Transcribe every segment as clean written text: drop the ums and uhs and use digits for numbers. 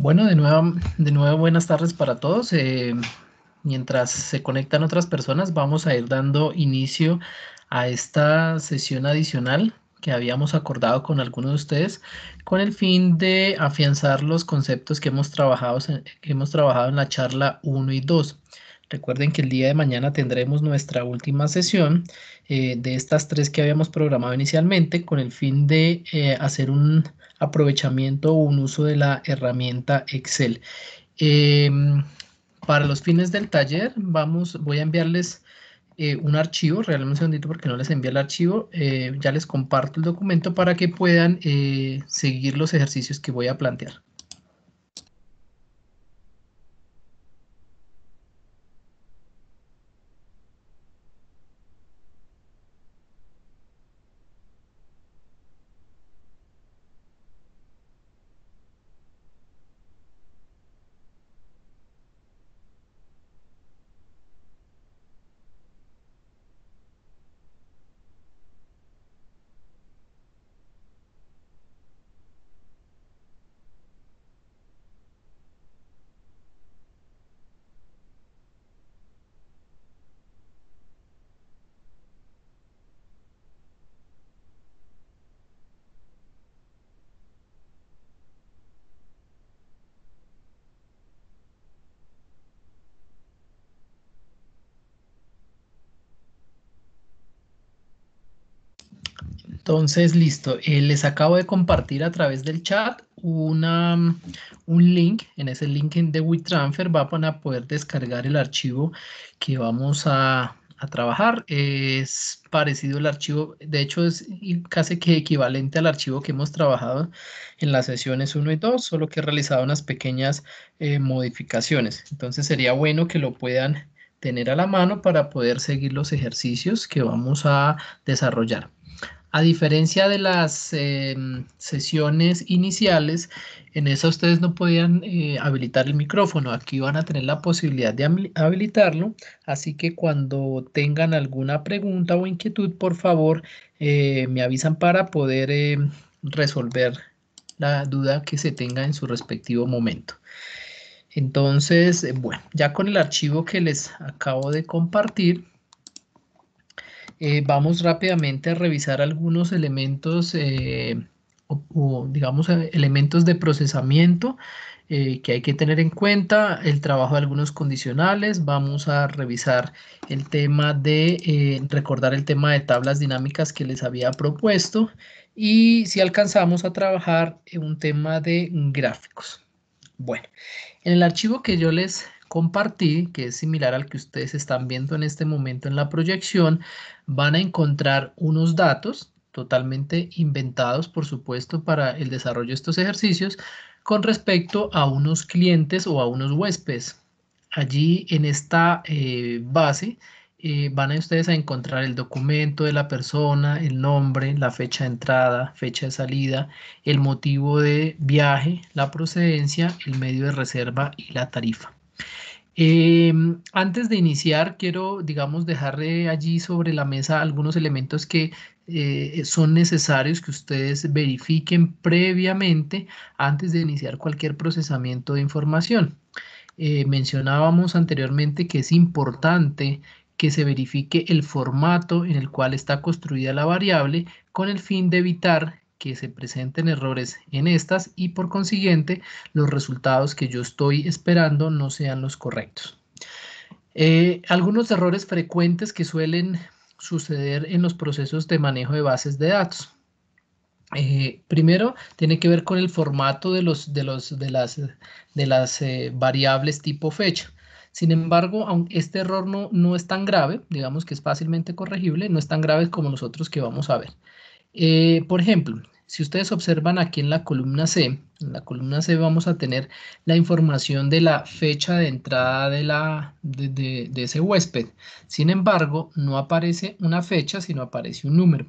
Bueno, de nuevo buenas tardes para todos. Mientras se conectan otras personas, vamos a ir dando inicio a esta sesión adicional que habíamos acordado con algunos de ustedes con el fin de afianzar los conceptos que hemos trabajado en la charla 1 y 2. Recuerden que el día de mañana tendremos nuestra última sesión de estas tres que habíamos programado inicialmente con el fin de hacer un aprovechamiento o un uso de la herramienta Excel. Em, para los fines del taller, voy a enviarles un archivo. Regálenme un segundito porque no les envié el archivo. Ya les comparto el documento para que puedan seguir los ejercicios que voy a plantear. Entonces, listo. Les acabo de compartir a través del chat un link. En ese link de WeTransfer van a poder descargar el archivo que vamos a trabajar. Es parecido al archivo, de hecho es casi que equivalente al archivo que hemos trabajado en las sesiones 1 y 2, solo que he realizado unas pequeñas modificaciones. Entonces sería bueno que lo puedan tener a la mano para poder seguir los ejercicios que vamos a desarrollar. A diferencia de las sesiones iniciales, en esa ustedes no podían habilitar el micrófono. Aquí van a tener la posibilidad de habilitarlo. Así que cuando tengan alguna pregunta o inquietud, por favor, me avisan para poder resolver la duda que se tenga en su respectivo momento. Entonces, bueno, ya con el archivo que les acabo de compartir, vamos rápidamente a revisar algunos elementos digamos, elementos de procesamiento que hay que tener en cuenta, el trabajo de algunos condicionales. Vamos a revisar el tema de, recordar el tema de tablas dinámicas que les había propuesto y si alcanzamos a trabajar en un tema de gráficos. Bueno, en el archivo que yo les compartí, que es similar al que ustedes están viendo en este momento en la proyección, van a encontrar unos datos totalmente inventados, por supuesto, para el desarrollo de estos ejercicios con respecto a unos clientes o a unos huéspedes. Allí en esta base van a ustedes a encontrar el documento de la persona, el nombre, la fecha de entrada, fecha de salida, el motivo de viaje, la procedencia, el medio de reserva y la tarifa. Antes de iniciar, quiero, digamos, dejar allí sobre la mesa algunos elementos que son necesarios que ustedes verifiquen previamente antes de iniciar cualquier procesamiento de información. Mencionábamos anteriormente que es importante que se verifique el formato en el cual está construida la variable con el fin de evitar que se presenten errores en estas y por consiguiente los resultados que yo estoy esperando no sean los correctos. Algunos errores frecuentes que suelen suceder en los procesos de manejo de bases de datos. Primero, tiene que ver con el formato de las variables tipo fecha. Sin embargo, aunque este error no es tan grave, digamos que es fácilmente corregible, no es tan grave como los otros que vamos a ver. Por ejemplo, si ustedes observan aquí en la columna C vamos a tener la información de la fecha de entrada de ese huésped. Sin embargo, no aparece una fecha, sino aparece un número.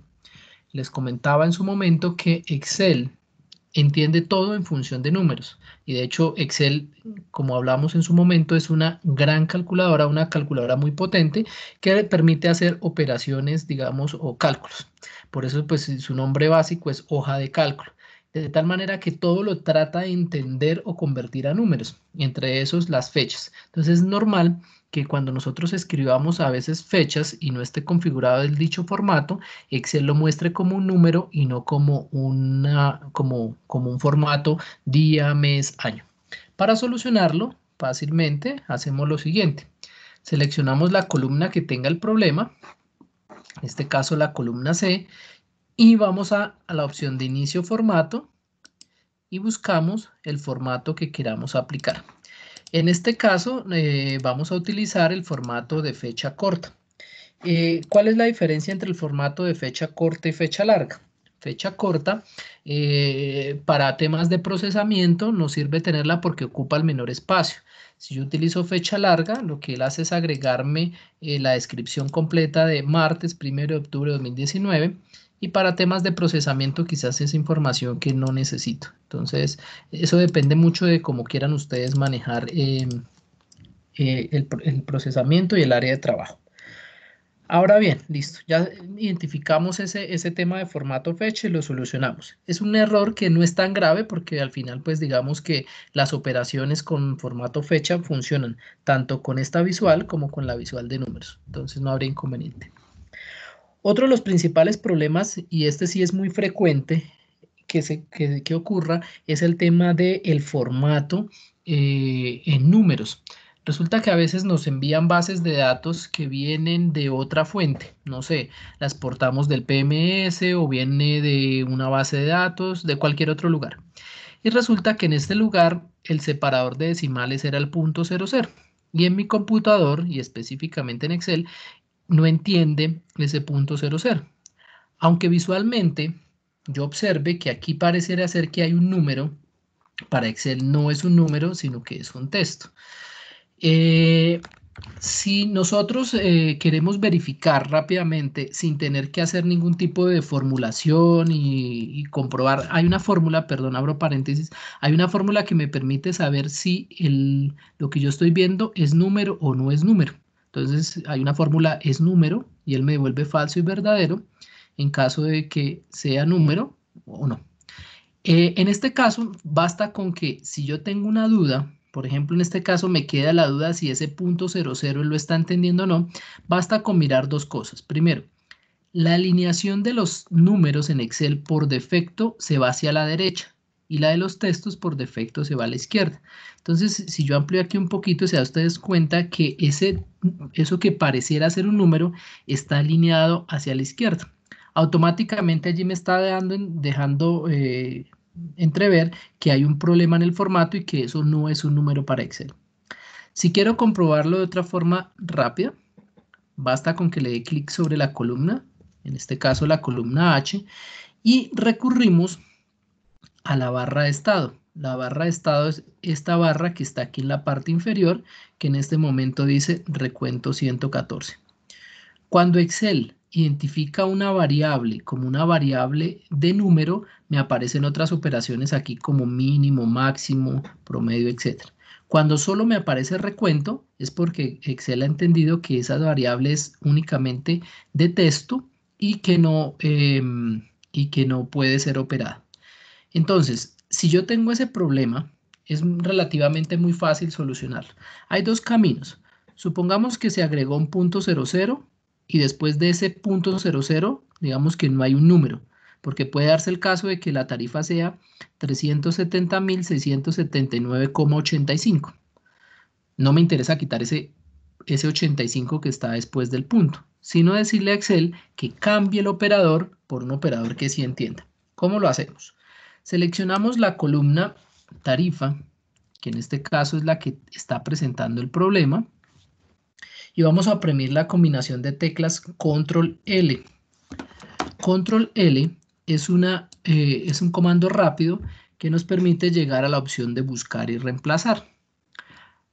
Les comentaba en su momento que Excel entiende todo en función de números. Y de hecho, Excel, como hablamos en su momento, es una gran calculadora, una calculadora muy potente que le permite hacer operaciones, digamos, o cálculos. Por eso, pues, su nombre básico es hoja de cálculo. de tal manera que todo lo trata de entender o convertir a números, y entre esos las fechas. Entonces es normal que cuando nosotros escribamos a veces fechas y no esté configurado el dicho formato, Excel lo muestre como un número y no como, como un formato día, mes, año. Para solucionarlo fácilmente hacemos lo siguiente. Seleccionamos la columna que tenga el problema, en este caso la columna C, y vamos a la opción de inicio formato y buscamos el formato que queramos aplicar. En este caso vamos a utilizar el formato de fecha corta. ¿Cuál es la diferencia entre el formato de fecha corta y fecha larga? Fecha corta, para temas de procesamiento nos sirve tenerla porque ocupa el menor espacio. Si yo utilizo fecha larga, lo que él hace es agregarme la descripción completa de martes 1 de octubre de 2019, y para temas de procesamiento quizás es información que no necesito. Entonces, eso depende mucho de cómo quieran ustedes manejar el procesamiento y el área de trabajo. Ahora bien, listo, ya identificamos ese tema de formato fecha y lo solucionamos. Es un error que no es tan grave porque al final pues digamos que las operaciones con formato fecha funcionan tanto con esta visual como con la visual de números, entonces no habría inconveniente. Otro de los principales problemas, y este sí es muy frecuente que ocurra, es el tema del formato en números. Resulta que a veces nos envían bases de datos que vienen de otra fuente, no sé, las portamos del PMS o viene de una base de datos de cualquier otro lugar. Y resulta que en este lugar el separador de decimales era el punto 00 y en mi computador y específicamente en Excel no entiende ese punto 00. Aunque visualmente yo observe que aquí pareciera ser que hay un número, para Excel no es un número, sino que es un texto. Si nosotros queremos verificar rápidamente sin tener que hacer ningún tipo de formulación y comprobar, hay una fórmula, perdón, abro paréntesis, hay una fórmula que me permite saber si lo que yo estoy viendo es número o no es número. Entonces hay una fórmula es número y él me devuelve falso y verdadero en caso de que sea número o no. En este caso, basta con que si yo tengo una duda, por ejemplo, en este caso me queda la duda si ese punto 00 lo está entendiendo o no, basta con mirar dos cosas. Primero, la alineación de los números en Excel por defecto se va hacia la derecha y la de los textos por defecto se va a la izquierda. Entonces, si yo amplío aquí un poquito, se da ustedes cuenta que eso que pareciera ser un número está alineado hacia la izquierda. Automáticamente allí me está dejando entrever que hay un problema en el formato y que eso no es un número para Excel. Si quiero comprobarlo de otra forma rápida, basta con que le dé clic sobre la columna, en este caso la columna H, y recurrimos a la barra de estado. La barra de estado es esta barra que está aquí en la parte inferior, que en este momento dice recuento 114. Cuando Excel identifica una variable como una variable de número, me aparecen otras operaciones aquí como mínimo, máximo, promedio, etc. Cuando solo me aparece recuento, es porque Excel ha entendido que esa variable es únicamente de texto y que no puede ser operada. Entonces, si yo tengo ese problema, es relativamente muy fácil solucionarlo. Hay dos caminos. Supongamos que se agregó un punto 00 y después de ese punto 00, digamos que no hay un número, porque puede darse el caso de que la tarifa sea 370.679,85. No me interesa quitar ese 85 que está después del punto, sino decirle a Excel que cambie el operador por un operador que sí entienda. ¿Cómo lo hacemos? Seleccionamos la columna tarifa, que en este caso es la que está presentando el problema, y vamos a oprimir la combinación de teclas Control L. Control L es un comando rápido que nos permite llegar a la opción de buscar y reemplazar.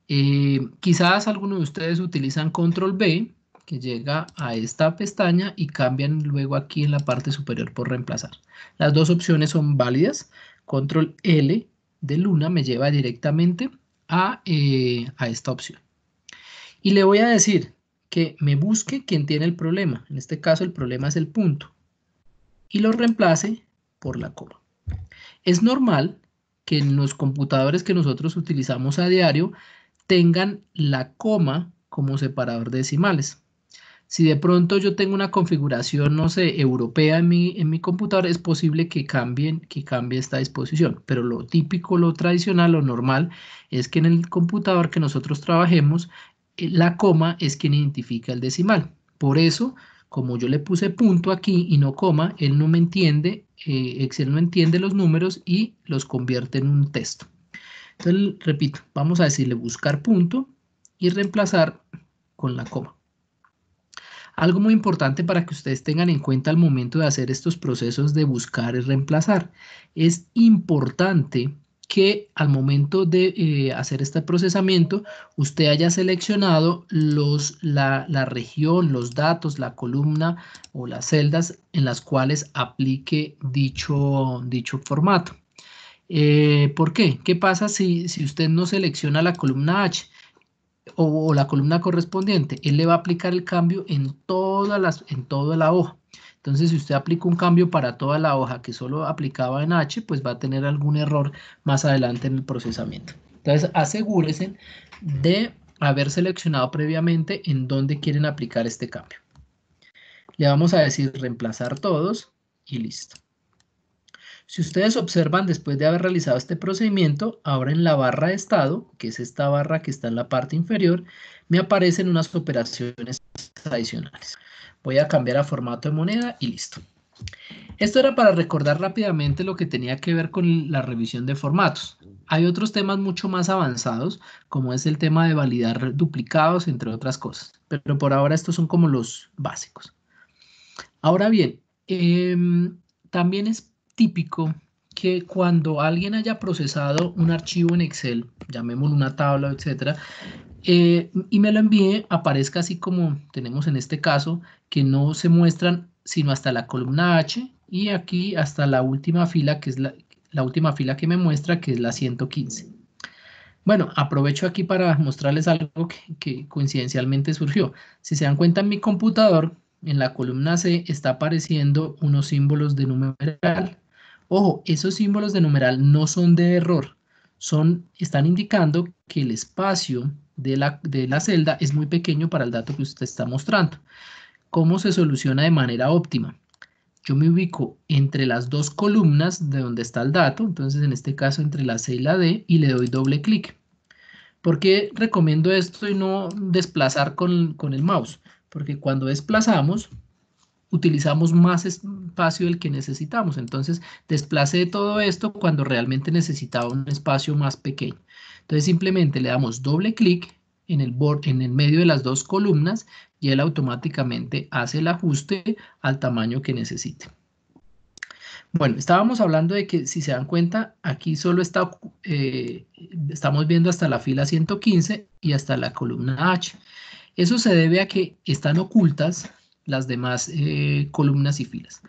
Quizás algunos de ustedes utilizan Control B, que llega a esta pestaña y cambian luego aquí en la parte superior por reemplazar. Las dos opciones son válidas. Control L de Luna me lleva directamente a esta opción. Y le voy a decir que me busque quien tiene el problema. En este caso el problema es el punto. Y lo reemplace por la coma. Es normal que en los computadores que nosotros utilizamos a diario tengan la coma como separador de decimales. Si de pronto yo tengo una configuración, no sé, europea en mi computador, es posible que cambie esta disposición. Pero lo típico, lo tradicional, lo normal, es que en el computador que nosotros trabajemos, la coma es quien identifica el decimal. Por eso, como yo le puse punto aquí y no coma, él no me entiende, Excel no entiende los números y los convierte en un texto. Entonces, repito, vamos a decirle buscar punto y reemplazar con la coma. Algo muy importante para que ustedes tengan en cuenta al momento de hacer estos procesos de buscar y reemplazar. Es importante que al momento de hacer este procesamiento, usted haya seleccionado la región, los datos, la columna o las celdas en las cuales aplique dicho formato. ¿Por qué? ¿Qué pasa si usted no selecciona la columna H? O la columna correspondiente, él le va a aplicar el cambio en toda la hoja. Entonces, si usted aplica un cambio para toda la hoja que solo aplicaba en H, pues va a tener algún error más adelante en el procesamiento. Entonces, asegúrese de haber seleccionado previamente en dónde quieren aplicar este cambio. Le vamos a decir reemplazar todos y listo. Si ustedes observan, después de haber realizado este procedimiento, ahora en la barra de estado, que es esta barra que está en la parte inferior, me aparecen unas operaciones adicionales. Voy a cambiar a formato de moneda y listo. Esto era para recordar rápidamente lo que tenía que ver con la revisión de formatos. Hay otros temas mucho más avanzados, como es el tema de validar duplicados, entre otras cosas. Pero por ahora estos son como los básicos. Ahora bien, también es típico que cuando alguien haya procesado un archivo en Excel, llamémoslo una tabla, etcétera, y me lo envíe, aparezca así como tenemos en este caso, que no se muestran sino hasta la columna H y aquí hasta la última fila, que es la última fila que me muestra, que es la 115. Bueno, aprovecho aquí para mostrarles algo que coincidencialmente surgió. Si se dan cuenta en mi computador, en la columna C está apareciendo unos símbolos de numeral. Ojo, esos símbolos de numeral no son de error, están indicando que el espacio de la celda es muy pequeño para el dato que usted está mostrando. ¿Cómo se soluciona de manera óptima? Yo me ubico entre las dos columnas de donde está el dato, entonces en este caso entre la C y la D, y le doy doble clic. ¿Por qué recomiendo esto y no desplazar con el mouse? Porque cuando desplazamos, utilizamos más espacio del que necesitamos. Entonces, desplacé todo esto cuando realmente necesitaba un espacio más pequeño. Entonces, simplemente le damos doble clic en el medio de las dos columnas y él automáticamente hace el ajuste al tamaño que necesite. Bueno, estábamos hablando de que si se dan cuenta, aquí solo estamos viendo hasta la fila 115 y hasta la columna H. Eso se debe a que están ocultas las demás columnas y filas.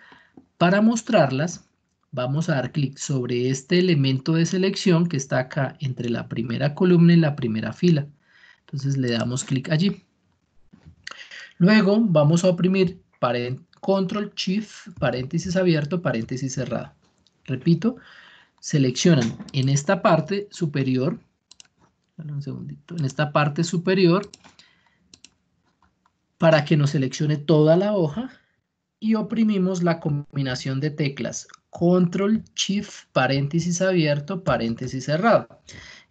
Para mostrarlas, vamos a dar clic sobre este elemento de selección que está acá entre la primera columna y la primera fila. Entonces le damos clic allí. Luego vamos a oprimir Control Shift, paréntesis abierto, paréntesis cerrado. Repito, seleccionan en esta parte superior, un segundito, en esta parte superior, para que nos seleccione toda la hoja y oprimimos la combinación de teclas Control Shift, paréntesis abierto, paréntesis cerrado.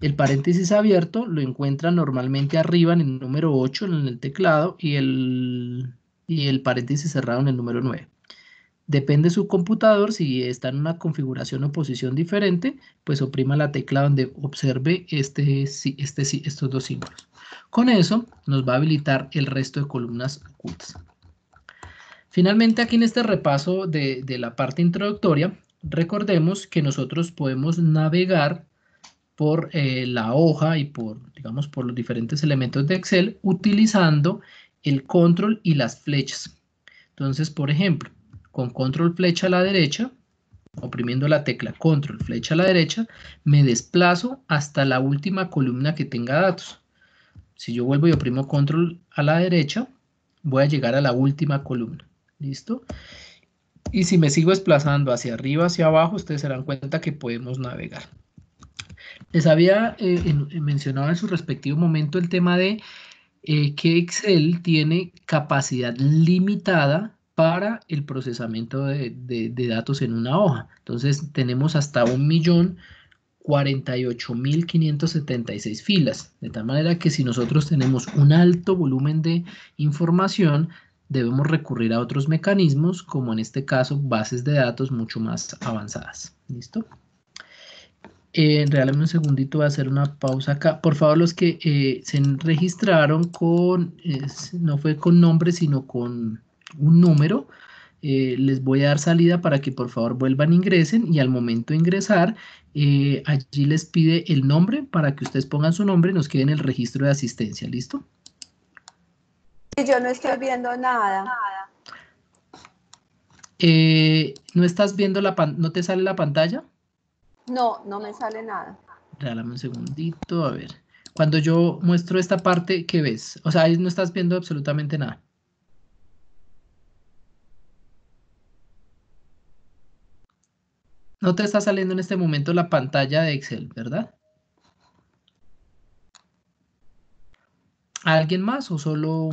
El paréntesis abierto lo encuentran normalmente arriba en el número 8 en el teclado y el paréntesis cerrado en el número 9. Depende de su computador, si está en una configuración o posición diferente, pues oprima la tecla donde observe estos dos símbolos. Con eso nos va a habilitar el resto de columnas ocultas. Finalmente, aquí en este repaso de la parte introductoria, recordemos que nosotros podemos navegar por la hoja y digamos, por los diferentes elementos de Excel utilizando el control y las flechas. Entonces, por ejemplo, con control flecha a la derecha, oprimiendo la tecla control flecha a la derecha, me desplazo hasta la última columna que tenga datos. Si yo vuelvo y oprimo control a la derecha, voy a llegar a la última columna. ¿Listo? Y si me sigo desplazando hacia arriba, hacia abajo, ustedes se dan cuenta que podemos navegar. Les había mencionado en su respectivo momento el tema de que Excel tiene capacidad limitada para el procesamiento de datos en una hoja. Entonces tenemos hasta 1.048.576 filas. De tal manera que si nosotros tenemos un alto volumen de información, debemos recurrir a otros mecanismos, como en este caso bases de datos mucho más avanzadas. ¿Listo? Regálame un segundito, voy a hacer una pausa acá. Por favor, los que se registraron con, no fue con nombre, sino con un número, les voy a dar salida para que por favor vuelvan, ingresen y al momento de ingresar, allí les pide el nombre para que ustedes pongan su nombre y nos quede en el registro de asistencia. ¿Listo? Yo no estoy viendo nada. ¿No estás viendo no te sale la pantalla? No, no me sale nada. Regálame un segundito, a ver. Cuando yo muestro esta parte, ¿qué ves? O sea, ahí no estás viendo absolutamente nada. No te está saliendo en este momento la pantalla de Excel, ¿verdad? ¿A alguien más o solo...?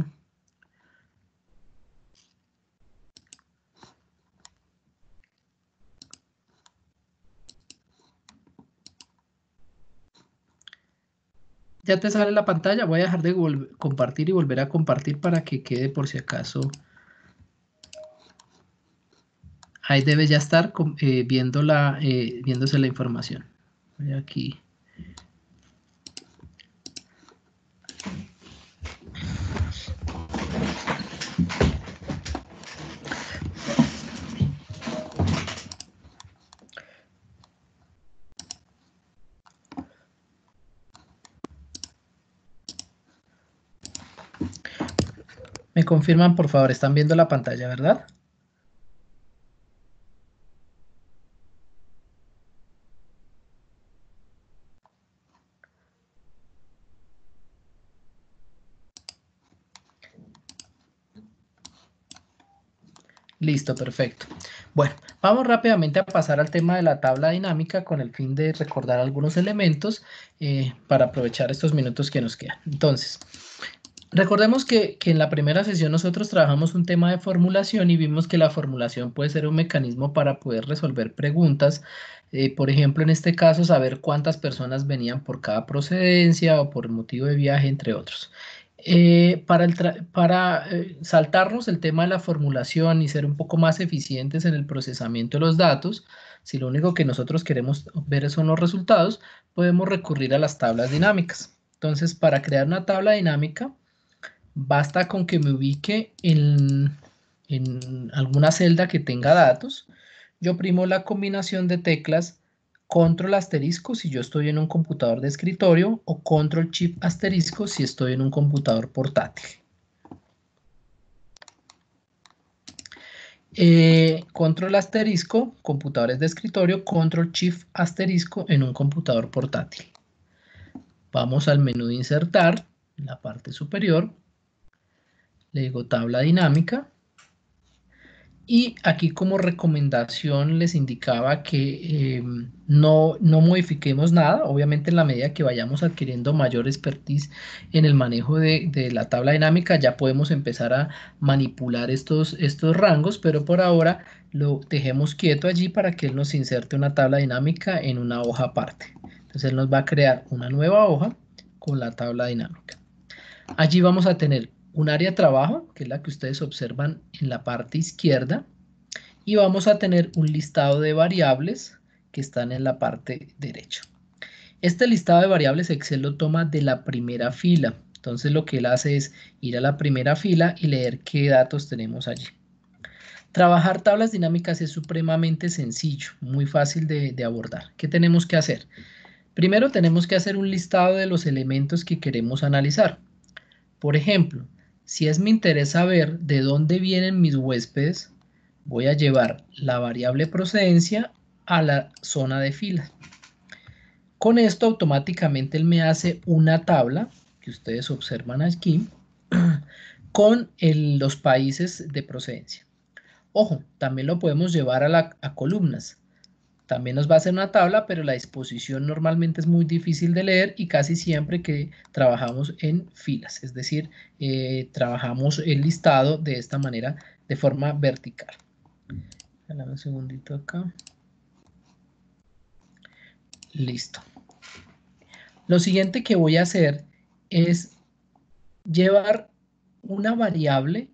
Ya te sale la pantalla, voy a dejar de compartir y volver a compartir para que quede por si acaso. Ahí debe ya estar viéndose la información. Voy aquí. Me confirman, por favor, están viendo la pantalla, ¿verdad? Listo, perfecto. Bueno, vamos rápidamente a pasar al tema de la tabla dinámica con el fin de recordar algunos elementos para aprovechar estos minutos que nos quedan. Entonces, recordemos que en la primera sesión nosotros trabajamos un tema de formulación y vimos que la formulación puede ser un mecanismo para poder resolver preguntas. Por ejemplo, en este caso, saber cuántas personas venían por cada procedencia o por motivo de viaje, entre otros. Para saltarnos el tema de la formulación y ser un poco más eficientes en el procesamiento de los datos, si lo único que nosotros queremos ver son los resultados, podemos recurrir a las tablas dinámicas. Entonces, para crear una tabla dinámica, basta con que me ubique en alguna celda que tenga datos. Yo oprimo la combinación de teclas control asterisco si yo estoy en un computador de escritorio o control shift asterisco si estoy en un computador portátil. Control asterisco, computadores de escritorio, control shift asterisco en un computador portátil. Vamos al menú de insertar, en la parte superior. Le digo tabla dinámica. Y aquí como recomendación les indicaba que no modifiquemos nada. Obviamente en la medida que vayamos adquiriendo mayor expertise en el manejo de la tabla dinámica, ya podemos empezar a manipular estos rangos, pero por ahora lo dejemos quieto allí para que él nos inserte una tabla dinámica en una hoja aparte. Entonces él nos va a crear una nueva hoja con la tabla dinámica. Allí vamos a tener un área de trabajo, que es la que ustedes observan en la parte izquierda, y vamos a tener un listado de variables que están en la parte derecha. Este listado de variables Excel lo toma de la primera fila. Entonces lo que él hace es ir a la primera fila y leer qué datos tenemos allí. Trabajar tablas dinámicas es supremamente sencillo, muy fácil de abordar. ¿Qué tenemos que hacer? Primero tenemos que hacer un listado de los elementos que queremos analizar. Por ejemplo, si es mi interés saber de dónde vienen mis huéspedes, voy a llevar la variable procedencia a la zona de fila. Con esto automáticamente él me hace una tabla, que ustedes observan aquí, con los países de procedencia. Ojo, también lo podemos llevar a columnas. También nos va a hacer una tabla, pero la disposición normalmente es muy difícil de leer y casi siempre que trabajamos en filas, es decir, trabajamos el listado de esta manera, de forma vertical. Dame un segundito acá. Listo. Lo siguiente que voy a hacer es llevar una variable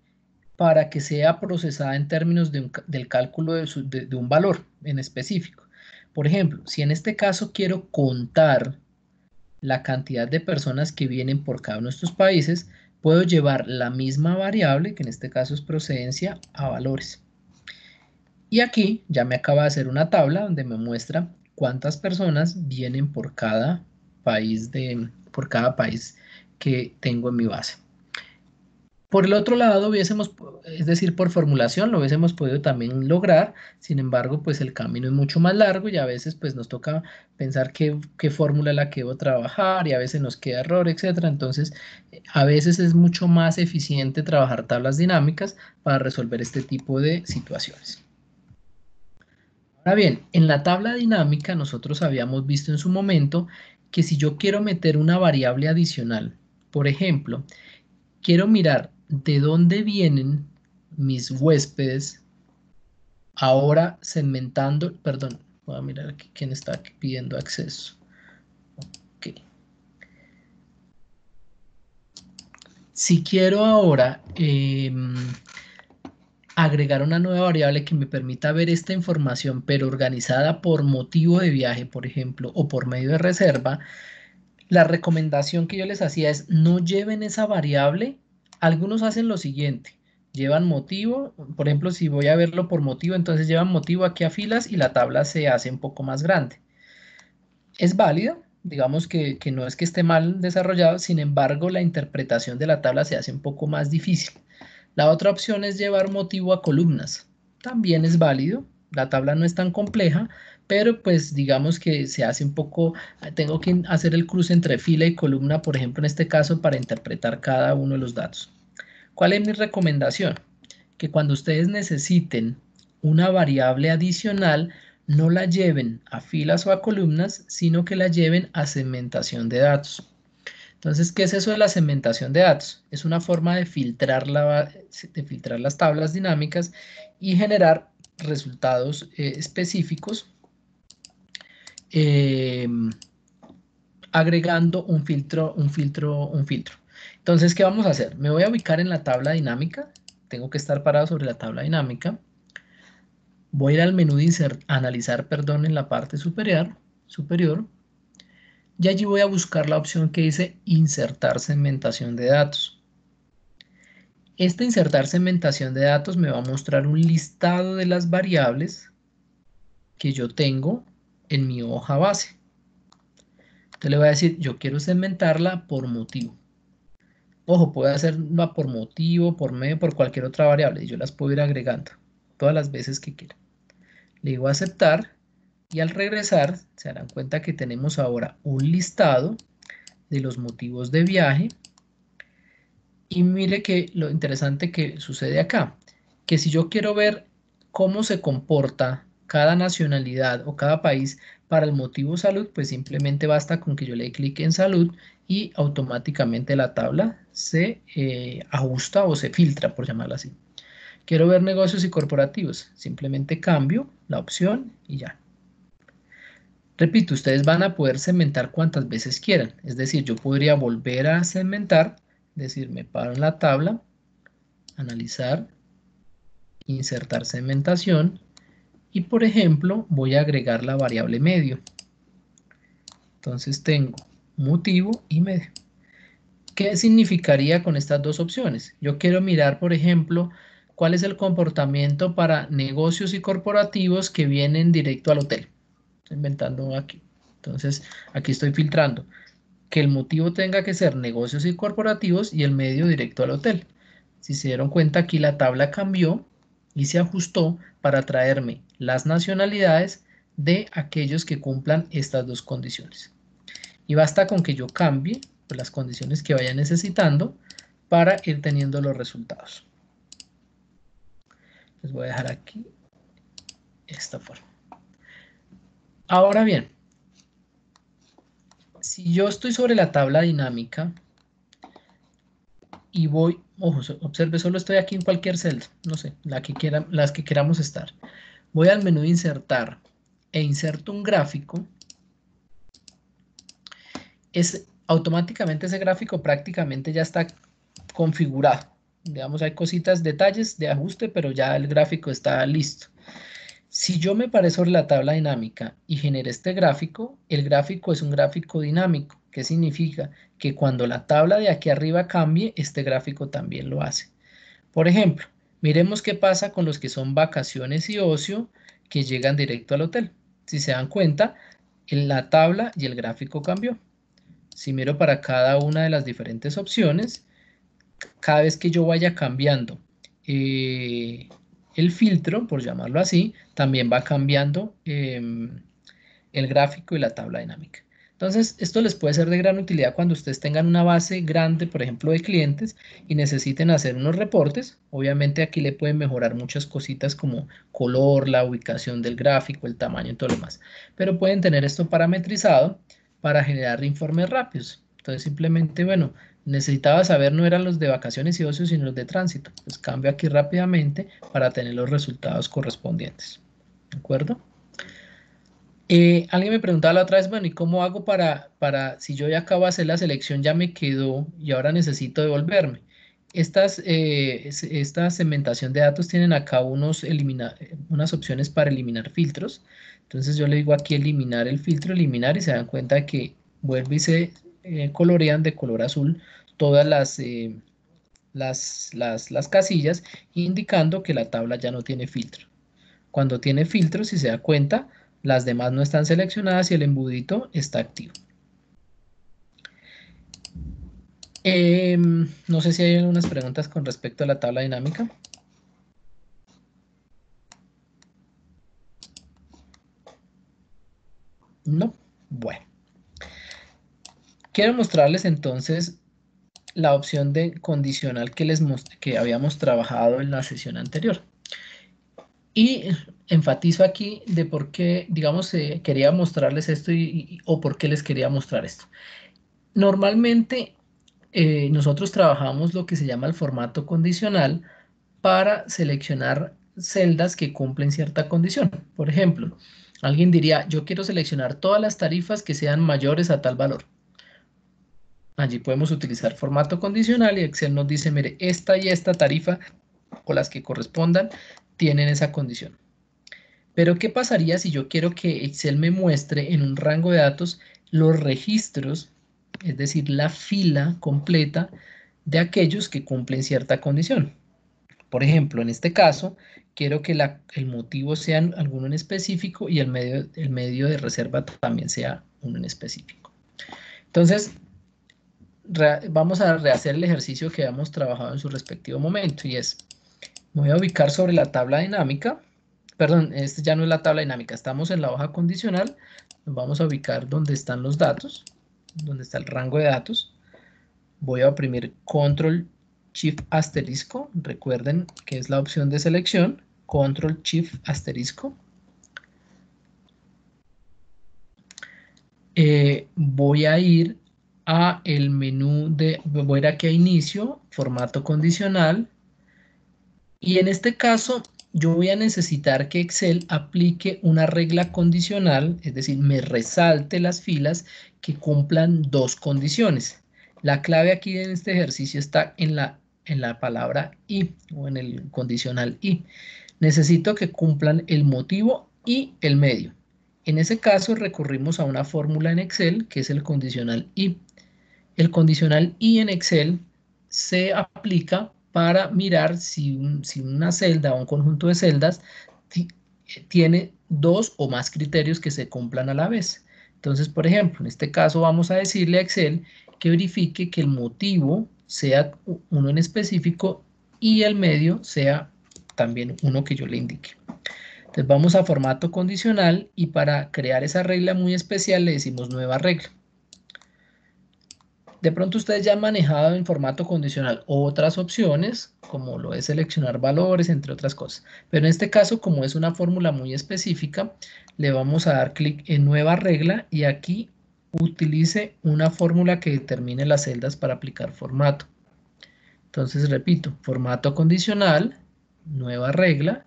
para que sea procesada en términos del cálculo de un valor en específico. Por ejemplo, si en este caso quiero contar la cantidad de personas que vienen por cada uno de estos países, puedo llevar la misma variable, que en este caso es procedencia, a valores. Y aquí ya me acaba de hacer una tabla donde me muestra cuántas personas vienen por cada país, que tengo en mi base. Por el otro lado, es decir, por formulación, lo hubiésemos podido también lograr, sin embargo, pues el camino es mucho más largo y a veces pues nos toca pensar qué fórmula es la que debo trabajar y a veces nos queda error, etcétera. Entonces, a veces es mucho más eficiente trabajar tablas dinámicas para resolver este tipo de situaciones. Ahora bien, en la tabla dinámica nosotros habíamos visto en su momento que si yo quiero meter una variable adicional, por ejemplo, quiero mirar de dónde vienen mis huéspedes ahora segmentando, perdón, voy a mirar aquí quién está aquí pidiendo acceso. Okay. Si quiero ahora agregar una nueva variable que me permita ver esta información, pero organizada por motivo de viaje, por ejemplo, o por medio de reserva, la recomendación que yo les hacía es no lleven esa variable. Algunos hacen lo siguiente, llevan motivo, por ejemplo, si voy a verlo por motivo, entonces llevan motivo aquí a filas y la tabla se hace un poco más grande. Es válido, digamos que no es que esté mal desarrollado, sin embargo, la interpretación de la tabla se hace un poco más difícil. La otra opción es llevar motivo a columnas. También es válido, la tabla no es tan compleja, pero pues digamos que se hace un poco, tengo que hacer el cruce entre fila y columna, por ejemplo, en este caso, para interpretar cada uno de los datos. ¿Cuál es mi recomendación? Que cuando ustedes necesiten una variable adicional, no la lleven a filas o a columnas, sino que la lleven a segmentación de datos. Entonces, ¿qué es eso de la segmentación de datos? Es una forma de filtrar las tablas dinámicas y generar resultados específicos eh, agregando un filtro. Entonces, ¿qué vamos a hacer? Me voy a ubicar en la tabla dinámica. Tengo que estar parado sobre la tabla dinámica. Voy a ir al menú de analizar, perdón, en la parte superior. Y allí voy a buscar la opción que dice insertar segmentación de datos. Esta insertar segmentación de datos me va a mostrar un listado de las variables que yo tengo en mi hoja base. Entonces le voy a decir, yo quiero segmentarla por motivo. Ojo, puedo hacerla por motivo, por medio, por cualquier otra variable. Yo las puedo ir agregando todas las veces que quiera. Le digo aceptar y al regresar se darán cuenta que tenemos ahora un listado de los motivos de viaje. Y mire que lo interesante que sucede acá, que si yo quiero ver cómo se comporta cada nacionalidad o cada país para el motivo salud, pues simplemente basta con que yo le dé clic en salud y automáticamente la tabla se ajusta o se filtra, por llamarla así. Quiero ver negocios y corporativos, simplemente cambio la opción y ya. Repito, ustedes van a poder segmentar cuantas veces quieran, es decir, yo podría volver a segmentar, es decir, me paro en la tabla, analizar, insertar segmentación y por ejemplo voy a agregar la variable medio. Entonces tengo motivo y medio. ¿Qué significaría con estas dos opciones? Yo quiero mirar, por ejemplo, cuál es el comportamiento para negocios y corporativos que vienen directo al hotel. Estoy inventando aquí. Entonces aquí estoy filtrando. Que el motivo tenga que ser negocios y corporativos y el medio directo al hotel. Si se dieron cuenta, aquí la tabla cambió y se ajustó para traerme las nacionalidades de aquellos que cumplan estas dos condiciones. Y basta con que yo cambie pues, las condiciones que vaya necesitando para ir teniendo los resultados. Les voy a dejar aquí esta forma. Ahora bien, si yo estoy sobre la tabla dinámica y voy, ojo, observe, solo estoy aquí en cualquier celda, no sé, las que queramos estar. Voy al menú de insertar e inserto un gráfico. Automáticamente ese gráfico prácticamente ya está configurado. Digamos, hay cositas, detalles de ajuste, pero ya el gráfico está listo. Si yo me paré sobre la tabla dinámica y generé este gráfico, el gráfico es un gráfico dinámico. ¿Qué significa? Que cuando la tabla de aquí arriba cambie, este gráfico también lo hace. Por ejemplo, miremos qué pasa con los que son vacaciones y ocio que llegan directo al hotel. Si se dan cuenta, en la tabla y el gráfico cambió. Si miro para cada una de las diferentes opciones, cada vez que yo vaya cambiando el filtro, por llamarlo así, también va cambiando el gráfico y la tabla dinámica. Entonces, esto les puede ser de gran utilidad cuando ustedes tengan una base grande, por ejemplo, de clientes y necesiten hacer unos reportes. Obviamente aquí le pueden mejorar muchas cositas como color, la ubicación del gráfico, el tamaño y todo lo demás. Pero pueden tener esto parametrizado para generar informes rápidos. Entonces, simplemente, bueno, necesitaba saber no eran los de vacaciones y ocio, sino los de tránsito. Pues cambio aquí rápidamente para tener los resultados correspondientes. ¿De acuerdo? Alguien me preguntaba la otra vez, bueno, ¿y cómo hago si yo ya acabo de hacer la selección, ya me quedó y ahora necesito devolverme? Esta segmentación de datos tienen acá unas opciones para eliminar filtros. Entonces yo le digo aquí eliminar el filtro, eliminar, y se dan cuenta que vuelve y se colorean de color azul todas las casillas, indicando que la tabla ya no tiene filtro. Cuando tiene filtro, si se da cuenta, las demás no están seleccionadas y el embudito está activo. No sé si hay algunas preguntas con respecto a la tabla dinámica. No. Bueno. Quiero mostrarles entonces la opción de condicional que habíamos trabajado en la sesión anterior. Y enfatizo aquí de por qué, digamos, quería mostrarles esto o por qué les quería mostrar esto. Normalmente nosotros trabajamos lo que se llama el formato condicional para seleccionar celdas que cumplen cierta condición. Por ejemplo, alguien diría, yo quiero seleccionar todas las tarifas que sean mayores a tal valor. Allí podemos utilizar formato condicional y Excel nos dice, mire, esta y esta tarifa o las que correspondan tienen esa condición. Pero ¿qué pasaría si yo quiero que Excel me muestre en un rango de datos los registros, es decir, la fila completa de aquellos que cumplen cierta condición? Por ejemplo, en este caso, quiero que el motivo sea alguno en específico y el medio de reserva también sea uno en específico. Entonces, vamos a rehacer el ejercicio que habíamos trabajado en su respectivo momento, y es, me voy a ubicar sobre la tabla dinámica. Perdón, este ya no es la tabla dinámica, estamos en la hoja condicional. Nos vamos a ubicar donde están los datos, donde está el rango de datos. Voy a oprimir Control Shift asterisco. Recuerden que es la opción de selección. Control Shift asterisco. Voy a ir a el menú voy a ir aquí a inicio, formato condicional. Y en este caso, yo voy a necesitar que Excel aplique una regla condicional, es decir, me resalte las filas que cumplan dos condiciones. La clave aquí en este ejercicio está en la palabra y o en el condicional y. Necesito que cumplan el motivo y el medio. En ese caso recurrimos a una fórmula en Excel que es el condicional y. El condicional y en Excel se aplica para mirar si una celda o un conjunto de celdas tiene dos o más criterios que se cumplan a la vez. Entonces, por ejemplo, en este caso vamos a decirle a Excel que verifique que el motivo sea uno en específico y el medio sea también uno que yo le indique. Entonces vamos a formato condicional y para crear esa regla muy especial le decimos nueva regla. De pronto ustedes ya han manejado en formato condicional otras opciones, como lo es seleccionar valores, entre otras cosas. Pero en este caso, como es una fórmula muy específica, le vamos a dar clic en nueva regla y aquí utilice una fórmula que determine las celdas para aplicar formato. Entonces, repito, formato condicional, nueva regla.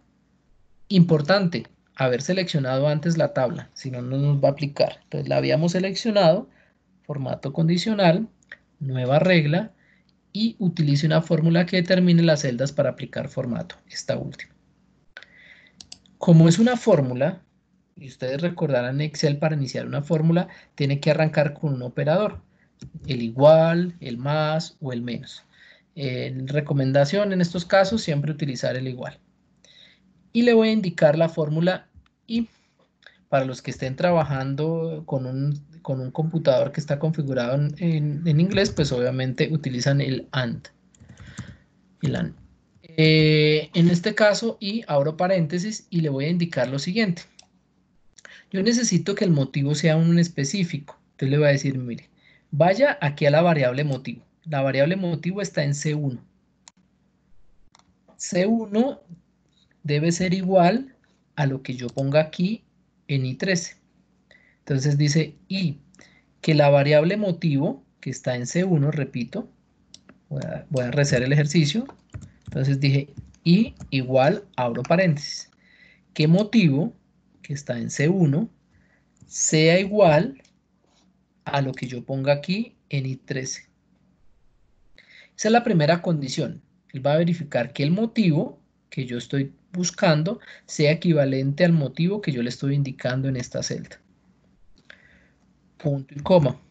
Importante, haber seleccionado antes la tabla, si no, no nos va a aplicar. Entonces, la habíamos seleccionado, formato condicional, nueva regla, y utilice una fórmula que determine las celdas para aplicar formato, esta última. Como es una fórmula, y ustedes recordarán Excel para iniciar una fórmula, tiene que arrancar con un operador, el igual, el más o el menos. Recomendación en estos casos, siempre utilizar el igual. Y le voy a indicar la fórmula y para los que estén trabajando con un computador que está configurado en inglés, pues obviamente utilizan el AND. En este caso, y abro paréntesis y le voy a indicar lo siguiente. Yo necesito que el motivo sea un específico. Entonces le voy a decir, mire, vaya aquí a la variable motivo. La variable motivo está en C1. C1 debe ser igual a lo que yo ponga aquí en I13. Entonces dice y que la variable motivo, que está en C1, repito, voy a rehacer el ejercicio. Entonces dije y igual, abro paréntesis, que motivo, que está en C1, sea igual a lo que yo ponga aquí en I13. Esa es la primera condición. Él va a verificar que el motivo que yo estoy buscando sea equivalente al motivo que yo le estoy indicando en esta celda. Punto y coma.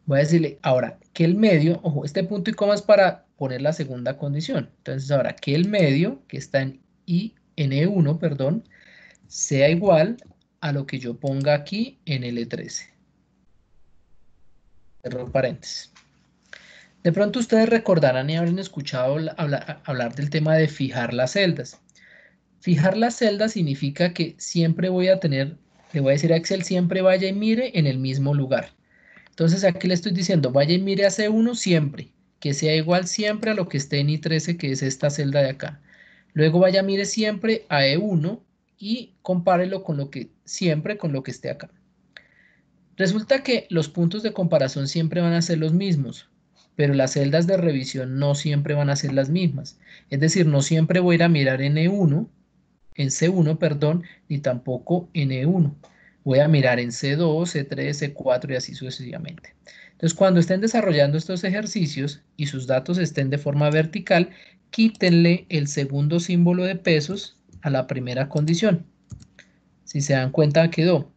Voy a decirle ahora que el medio, ojo, este punto y coma es para poner la segunda condición. Entonces ahora que el medio, que está en E1, perdón, sea igual a lo que yo ponga aquí en L13. Cierro paréntesis. De pronto ustedes recordarán y habrán escuchado hablar del tema de fijar las celdas. Fijar las celdas significa que siempre voy a tener, le voy a decir a Excel, siempre vaya y mire en el mismo lugar. Entonces aquí le estoy diciendo, vaya y mire a C1 siempre, que sea igual siempre a lo que esté en I13, que es esta celda de acá. Luego vaya, mire siempre a E1 y compárelo con lo que siempre con lo que esté acá. Resulta que los puntos de comparación siempre van a ser los mismos, pero las celdas de revisión no siempre van a ser las mismas. Es decir, no siempre voy a ir a mirar en E1, en C1, perdón, ni tampoco en E1. Voy a mirar en C2, C3, C4 y así sucesivamente. Entonces, cuando estén desarrollando estos ejercicios y sus datos estén de forma vertical, quítenle el segundo símbolo de pesos a la primera condición. Si se dan cuenta, quedó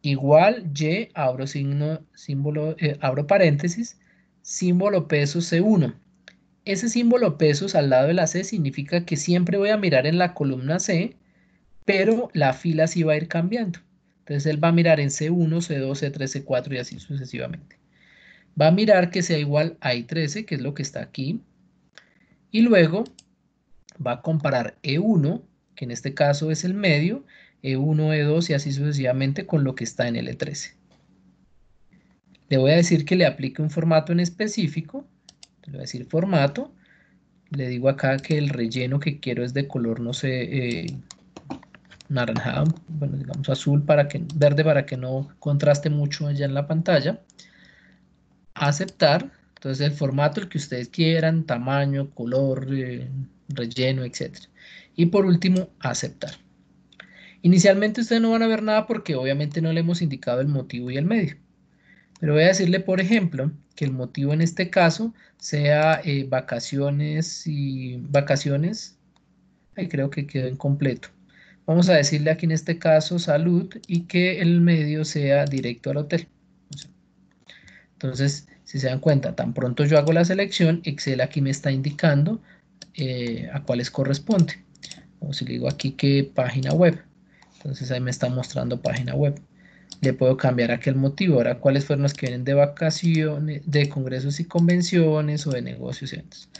igual Y, abro símbolo, abro paréntesis, símbolo pesos C1. Ese símbolo pesos al lado de la C significa que siempre voy a mirar en la columna C, pero la fila sí va a ir cambiando. Entonces él va a mirar en C1, C2, C3, C4 y así sucesivamente. Va a mirar que sea igual a I13, que es lo que está aquí, y luego va a comparar E1, que en este caso es el medio, E1, E2 y así sucesivamente con lo que está en L13. Le voy a decir que le aplique un formato en específico, le voy a decir formato, le digo acá que el relleno que quiero es de color, no sé, naranjado, bueno, digamos azul, verde para que no contraste mucho allá en la pantalla. Aceptar, entonces el formato el que ustedes quieran, tamaño, color, relleno, etc. Y por último, aceptar. Inicialmente ustedes no van a ver nada porque obviamente no le hemos indicado el motivo y el medio. Pero voy a decirle, por ejemplo, que el motivo en este caso sea vacaciones y vacaciones. Ahí creo que quedó incompleto. Vamos a decirle aquí en este caso salud y que el medio sea directo al hotel. Entonces, si se dan cuenta, tan pronto yo hago la selección, Excel aquí me está indicando a cuáles corresponde. O si le digo aquí que página web. Entonces ahí me está mostrando página web. Le puedo cambiar aquí el motivo. Ahora, cuáles fueron los que vienen de vacaciones, de congresos y convenciones o de negocios y eventos.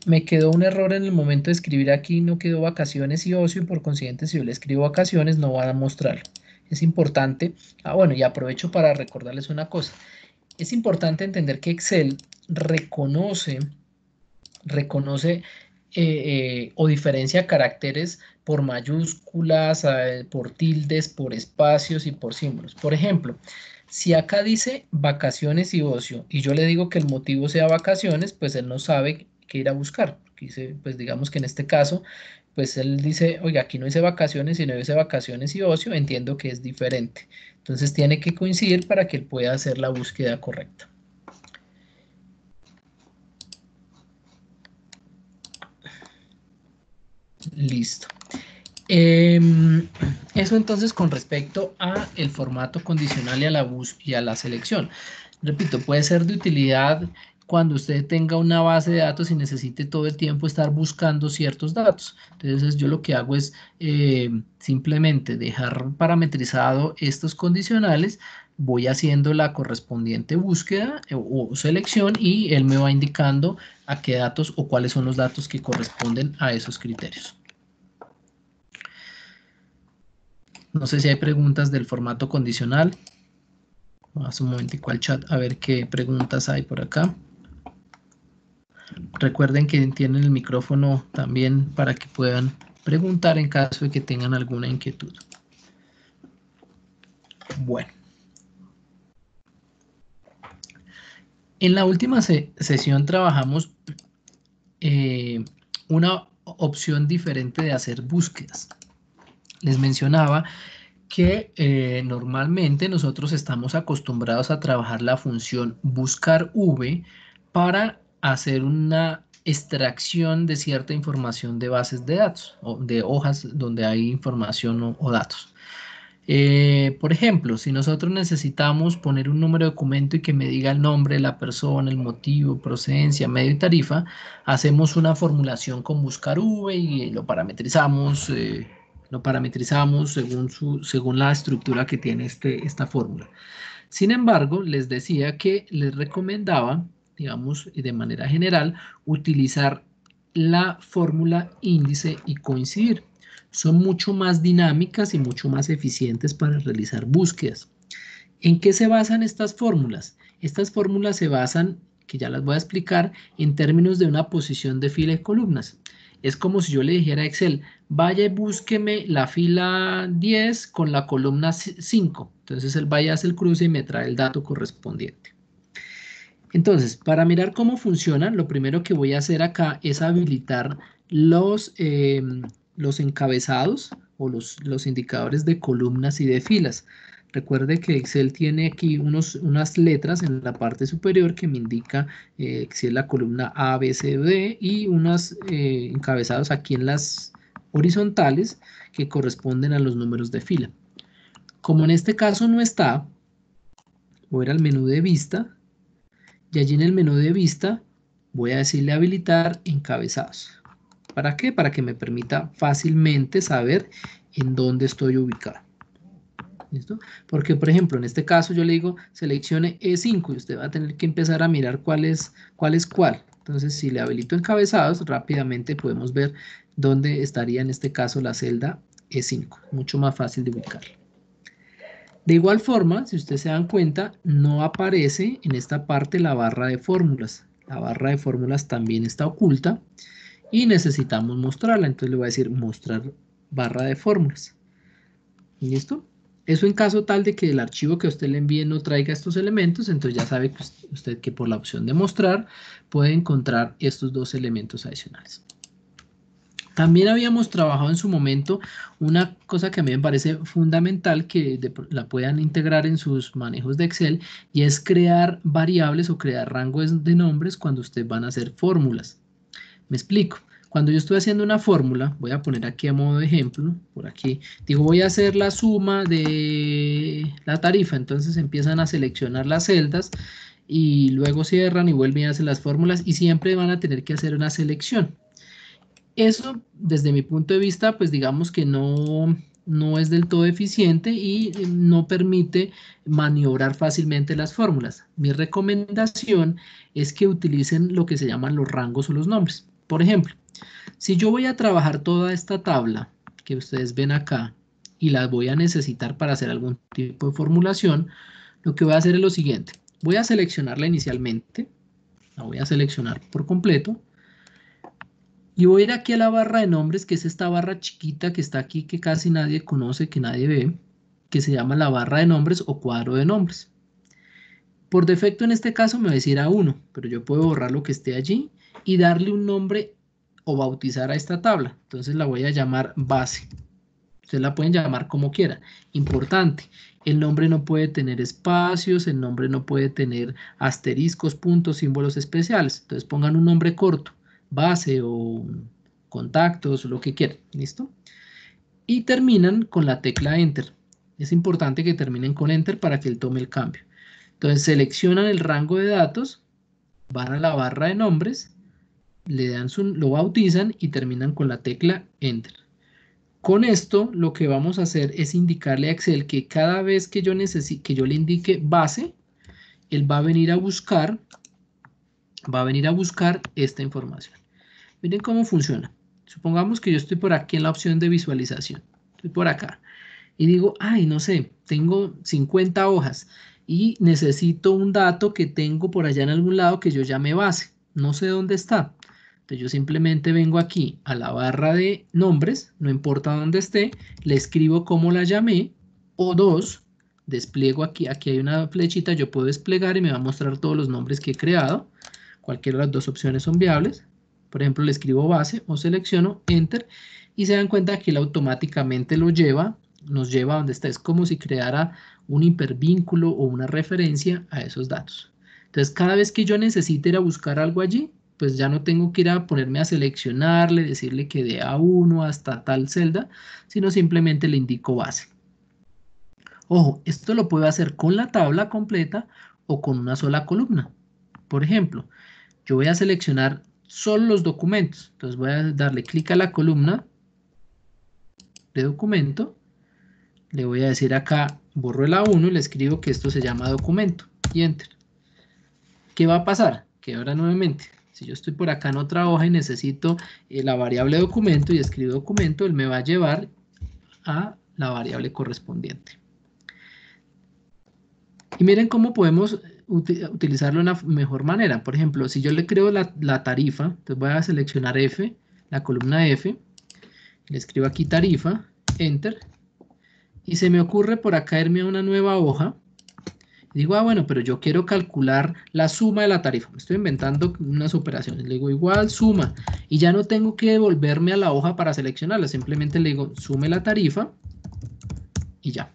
Me quedó un error en el momento de escribir aquí, no quedó vacaciones y ocio, y por consiguiente si yo le escribo vacaciones no van a mostrarlo. Es importante, bueno, y aprovecho para recordarles una cosa, es importante entender que Excel reconoce o diferencia caracteres por mayúsculas, por tildes, por espacios y por símbolos. Por ejemplo, si acá dice vacaciones y ocio y yo le digo que el motivo sea vacaciones, pues él no sabe qué ir a buscar. Dice, pues digamos que en este caso, pues él dice, oiga, aquí no dice vacaciones, sino dice vacaciones y ocio, entiendo que es diferente. Entonces tiene que coincidir para que él pueda hacer la búsqueda correcta. Listo. Eso entonces con respecto a el formato condicional y a y a la selección. Repito, puede ser de utilidad cuando usted tenga una base de datos y necesite todo el tiempo estar buscando ciertos datos. Entonces yo lo que hago es simplemente dejar parametrizado estos condicionales, voy haciendo la correspondiente búsqueda o selección y él me va indicando a qué datos o cuáles son los datos que corresponden a esos criterios. No sé si hay preguntas del formato condicional. Vamos un momentico al chat a ver qué preguntas hay por acá. Recuerden que tienen el micrófono también para que puedan preguntar en caso de que tengan alguna inquietud. Bueno. En la última sesión trabajamos una opción diferente de hacer búsquedas. Les mencionaba que normalmente nosotros estamos acostumbrados a trabajar la función buscar v para hacer una extracción de cierta información de bases de datos o de hojas donde hay información o datos. Por ejemplo, si nosotros necesitamos poner un número de documento y que me diga el nombre de la persona, el motivo, procedencia, medio y tarifa, hacemos una formulación con buscar v y lo parametrizamos según la estructura que tiene esta fórmula. Sin embargo, les decía que les recomendaba, digamos, de manera general, utilizar la fórmula índice y coincidir. Son mucho más dinámicas y mucho más eficientes para realizar búsquedas. ¿En qué se basan estas fórmulas? Estas fórmulas se basan, que ya las voy a explicar, en términos de una posición de fila y columnas. Es como si yo le dijera a Excel, vaya y búsqueme la fila 10 con la columna 5. Entonces él vaya, hace el cruce y me trae el dato correspondiente. Entonces, para mirar cómo funciona, lo primero que voy a hacer acá es habilitar los encabezados o los indicadores de columnas y de filas. Recuerde que Excel tiene aquí unas letras en la parte superior que me indica si es la columna A, B, C, D y unos encabezados aquí en las horizontales que corresponden a los números de fila. Como en este caso no está, voy a ir al menú de vista y allí en el menú de vista voy a decirle habilitar encabezados. ¿Para qué? Para que me permita fácilmente saber en dónde estoy ubicado. ¿Listo? Porque, por ejemplo, en este caso yo le digo seleccione E5 y usted va a tener que empezar a mirar cuál es cuál. Entonces, si le habilito encabezados, rápidamente podemos ver dónde estaría en este caso la celda E5. Mucho más fácil de ubicar. De igual forma, si ustedes se dan cuenta, no aparece en esta parte la barra de fórmulas. La barra de fórmulas también está oculta y necesitamos mostrarla. Entonces le voy a decir mostrar barra de fórmulas. ¿Listo? Eso en caso tal de que el archivo que a usted le envíe no traiga estos elementos, entonces ya sabe que usted que por la opción de mostrar puede encontrar estos dos elementos adicionales. También habíamos trabajado en su momento una cosa que a mí me parece fundamental que la puedan integrar en sus manejos de Excel y es crear variables o crear rangos de nombres cuando ustedes van a hacer fórmulas. Me explico. Cuando yo estoy haciendo una fórmula, voy a poner aquí a modo de ejemplo, por aquí, digo voy a hacer la suma de la tarifa, entonces empiezan a seleccionar las celdas y luego cierran y vuelven a hacer las fórmulas y siempre van a tener que hacer una selección. Eso, desde mi punto de vista, pues digamos que no es del todo eficiente y no permite maniobrar fácilmente las fórmulas. Mi recomendación es que utilicen lo que se llaman los rangos o los nombres. Por ejemplo, si yo voy a trabajar toda esta tabla que ustedes ven acá y las voy a necesitar para hacer algún tipo de formulación, lo que voy a hacer es lo siguiente. Voy a seleccionarla inicialmente, la voy a seleccionar por completo, y voy a ir aquí a la barra de nombres, que es esta barra chiquita que está aquí, que casi nadie conoce, que nadie ve, que se llama la barra de nombres o cuadro de nombres. Por defecto en este caso me va a decir A1, pero yo puedo borrar lo que esté allí y darle un nombre o bautizar a esta tabla. Entonces la voy a llamar base. Ustedes la pueden llamar como quieran. Importante, el nombre no puede tener espacios, el nombre no puede tener asteriscos, puntos, símbolos especiales. Entonces pongan un nombre corto, base o contactos, lo que quieran. ¿Listo? Y terminan con la tecla Enter. Es importante que terminen con Enter para que él tome el cambio. Entonces seleccionan el rango de datos, van a la barra de nombres, le dan lo bautizan y terminan con la tecla Enter. Con esto lo que vamos a hacer es indicarle a Excel que cada vez que yo le indique base, él va a venir a buscar esta información. Miren cómo funciona. Supongamos que yo estoy por aquí en la opción de visualización. Estoy por acá. Y digo, ay, no sé, tengo 50 hojas y necesito un dato que tengo por allá en algún lado que yo llame base. No sé dónde está. Entonces yo simplemente vengo aquí a la barra de nombres, no importa dónde esté, le escribo cómo la llamé, o dos, despliego aquí hay una flechita, yo puedo desplegar y me va a mostrar todos los nombres que he creado. Cualquiera de las dos opciones son viables. Por ejemplo, le escribo base o selecciono Enter y se dan cuenta que él automáticamente nos lleva a donde está. Es como si creara un hipervínculo o una referencia a esos datos. Entonces, cada vez que yo necesite ir a buscar algo allí, pues ya no tengo que ir a ponerme a seleccionarle, decirle que de A1 hasta tal celda, sino simplemente le indico base. Ojo, esto lo puedo hacer con la tabla completa o con una sola columna. Por ejemplo, yo voy a seleccionar solo los documentos. Entonces voy a darle clic a la columna de documento. Le voy a decir acá, borro el A1 y le escribo que esto se llama documento. Y Enter. ¿Qué va a pasar? Que ahora nuevamente, si yo estoy por acá en otra hoja y necesito la variable documento y escribo documento, él me va a llevar a la variable correspondiente. Y miren cómo podemos utilizarlo de una mejor manera. Por ejemplo, si yo le creo la tarifa, entonces voy a seleccionar F, la columna F, le escribo aquí tarifa, Enter, y se me ocurre por acá irme a una nueva hoja. Digo, bueno, pero yo quiero calcular la suma de la tarifa. Me estoy inventando unas operaciones. Le digo igual suma. Y ya no tengo que devolverme a la hoja para seleccionarla. Simplemente le digo sume la tarifa y ya.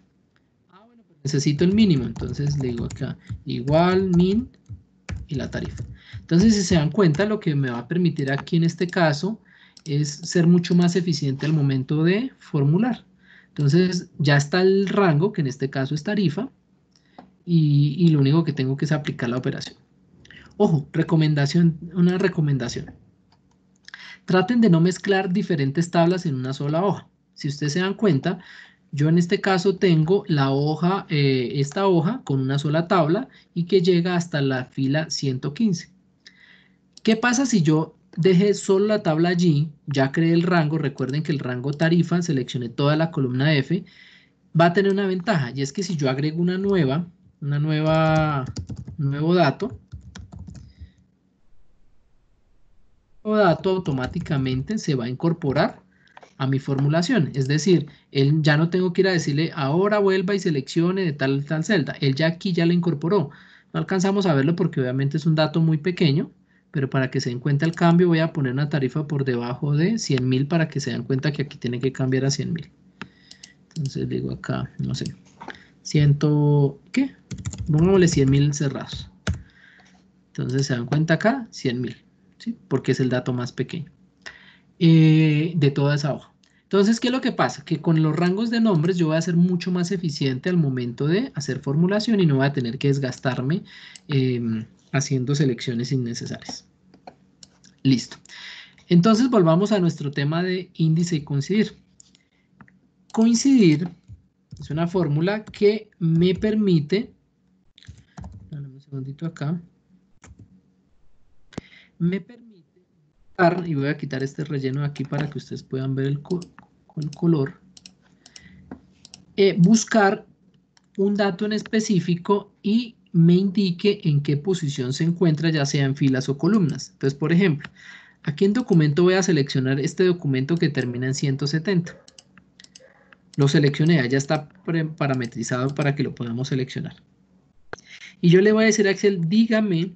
Bueno, pues necesito el mínimo. Entonces le digo acá igual min y la tarifa. Entonces, si se dan cuenta, lo que me va a permitir aquí en este caso es ser mucho más eficiente al momento de formular. Entonces, ya está el rango, que en este caso es tarifa. Y lo único que tengo que es aplicar la operación. Ojo, una recomendación. Traten de no mezclar diferentes tablas en una sola hoja. Si ustedes se dan cuenta, yo en este caso tengo la hoja, esta hoja con una sola tabla y que llega hasta la fila 115. ¿Qué pasa si yo dejé solo la tabla allí, ya creé el rango, recuerden que el rango tarifa, seleccioné toda la columna F, va a tener una ventaja y es que si yo agrego un nuevo dato automáticamente se va a incorporar a mi formulación. Es decir, él ya no tengo que ir a decirle ahora vuelva y seleccione de tal celda. Él ya aquí ya la incorporó. No alcanzamos a verlo porque obviamente es un dato muy pequeño, pero para que se den cuenta el cambio voy a poner una tarifa por debajo de 100.000 para que se den cuenta que aquí tiene que cambiar a 100.000. Entonces digo acá, no sé, ¿qué? Pongámosle 100.000 cerrados. Entonces se dan cuenta acá, 100.000, ¿sí? Porque es el dato más pequeño de toda esa hoja. Entonces, ¿qué es lo que pasa? Que con los rangos de nombres yo voy a ser mucho más eficiente al momento de hacer formulación y no voy a tener que desgastarme haciendo selecciones innecesarias. Listo. Entonces, volvamos a nuestro tema de índice y coincidir. Coincidir es una fórmula que me permite, dame un segundito acá, me permite, y voy a quitar este relleno de aquí para que ustedes puedan ver el color, buscar un dato en específico y me indique en qué posición se encuentra, ya sea en filas o columnas. Entonces, por ejemplo, aquí en documento voy a seleccionar este documento que termina en 170. Lo seleccioné, ya está parametrizado para que lo podamos seleccionar. Y yo le voy a decir a Excel, dígame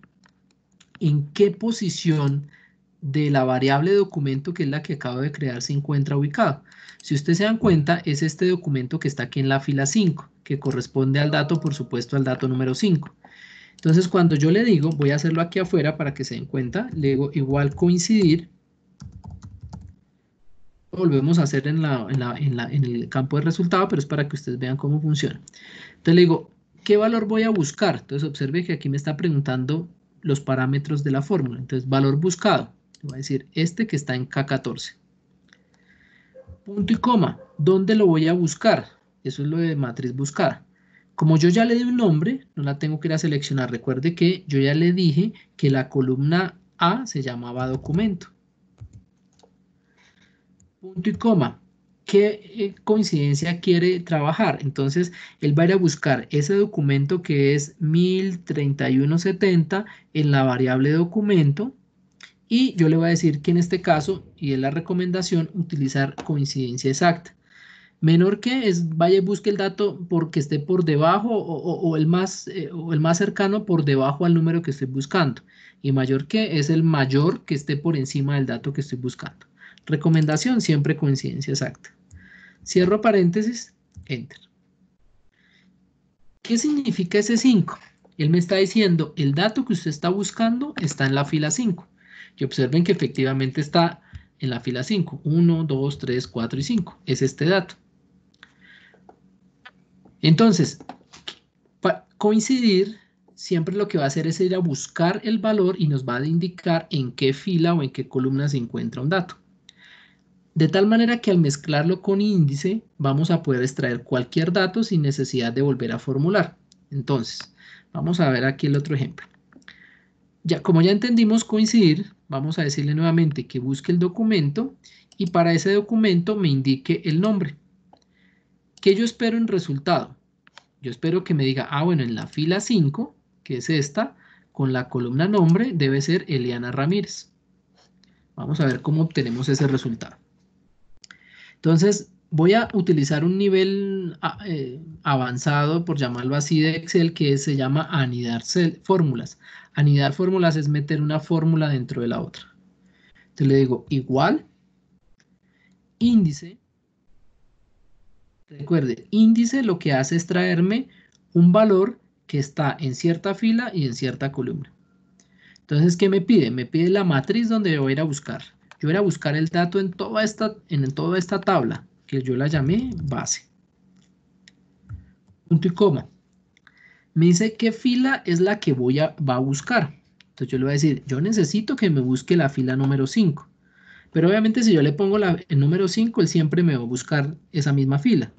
en qué posición de la variable documento, que es la que acabo de crear, se encuentra ubicado. Si ustedes se dan cuenta, es este documento que está aquí en la fila 5, que corresponde al dato, por supuesto, al dato número 5. Entonces, cuando yo le digo, voy a hacerlo aquí afuera para que se den cuenta, le digo igual coincidir, lo volvemos a hacer en el campo de resultado, pero es para que ustedes vean cómo funciona. Entonces le digo, ¿qué valor voy a buscar? Entonces observe que aquí me está preguntando los parámetros de la fórmula. Entonces, valor buscado, le voy a decir este que está en K14. Punto y coma, ¿dónde lo voy a buscar? Eso es lo de matriz buscada. Como yo ya le di un nombre, no la tengo que ir a seleccionar. Recuerde que yo ya le dije que la columna A se llamaba documento. Punto y coma. ¿Qué coincidencia quiere trabajar? Entonces, él va a ir a buscar ese documento que es 1031.70 en la variable documento. Y yo le voy a decir que en este caso, y es la recomendación, utilizar coincidencia exacta. Menor que es, vaya y busque el dato porque esté por debajo o el más cercano por debajo al número que estoy buscando. Y mayor que es el mayor que esté por encima del dato que estoy buscando. Recomendación, siempre coincidencia exacta. Cierro paréntesis, enter. ¿Qué significa ese 5? Él me está diciendo, el dato que usted está buscando está en la fila 5. Y observen que efectivamente está en la fila 5. 1, 2, 3, 4 y 5. Es este dato. Entonces, coincidir siempre lo que va a hacer es ir a buscar el valor y nos va a indicar en qué fila o en qué columna se encuentra un dato. De tal manera que al mezclarlo con índice vamos a poder extraer cualquier dato sin necesidad de volver a formular. Entonces, vamos a ver aquí el otro ejemplo. Como ya entendimos coincidir, vamos a decirle nuevamente que busque el documento y para ese documento me indique el nombre. ¿Qué yo espero en resultado? Yo espero que me diga, bueno, en la fila 5, que es esta, con la columna nombre debe ser Eliana Ramírez. Vamos a ver cómo obtenemos ese resultado. Entonces, voy a utilizar un nivel avanzado, por llamarlo así, de Excel, que se llama anidar fórmulas. Anidar fórmulas es meter una fórmula dentro de la otra. Entonces le digo igual, índice. Recuerde, índice lo que hace es traerme un valor que está en cierta fila y en cierta columna. Entonces, ¿qué me pide? Me pide la matriz donde voy a ir a buscar. Yo voy a buscar el dato en toda esta tabla, que yo la llamé base. Punto y coma. Me dice qué fila es la que va a buscar. Entonces yo le voy a decir, yo necesito que me busque la fila número 5. Pero obviamente si yo le pongo el número 5, él siempre me va a buscar esa misma fila.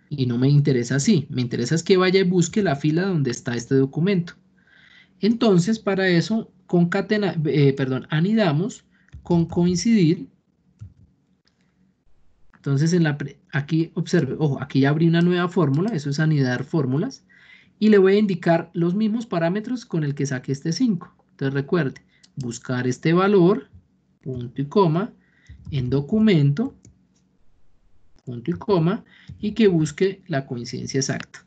Y no me interesa así. Me interesa es que vaya y busque la fila donde está este documento. Entonces, para eso, anidamos con coincidir. Entonces, aquí observe, ojo, aquí ya abrí una nueva fórmula, eso es anidar fórmulas, y le voy a indicar los mismos parámetros con el que saqué este 5. Entonces, recuerde, buscar este valor, punto y coma, en documento, punto y coma, y que busque la coincidencia exacta.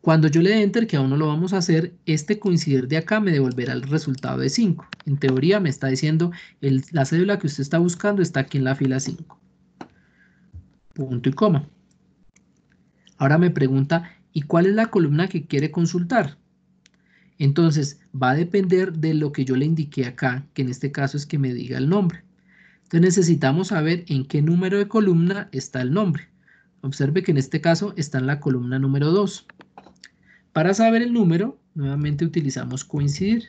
Cuando yo le dé Enter, que aún no lo vamos a hacer, este coincidir de acá me devolverá el resultado de 5. En teoría me está diciendo, la cédula que usted está buscando está aquí en la fila 5. Punto y coma. Ahora me pregunta, ¿y cuál es la columna que quiere consultar? Entonces, va a depender de lo que yo le indiqué acá, que en este caso es que me diga el nombre. Entonces necesitamos saber en qué número de columna está el nombre. Observe que en este caso está en la columna número 2. Para saber el número, nuevamente utilizamos coincidir.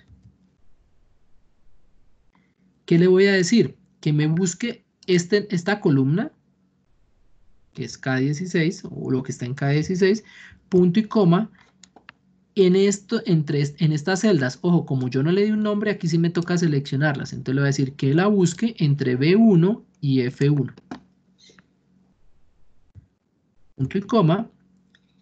¿Qué le voy a decir? Que me busque esta columna, que es K16, o lo que está en K16, punto y coma, en estas celdas. Ojo, como yo no le di un nombre, aquí sí me toca seleccionarlas. Entonces le voy a decir que la busque entre B1 y F1. Punto y coma.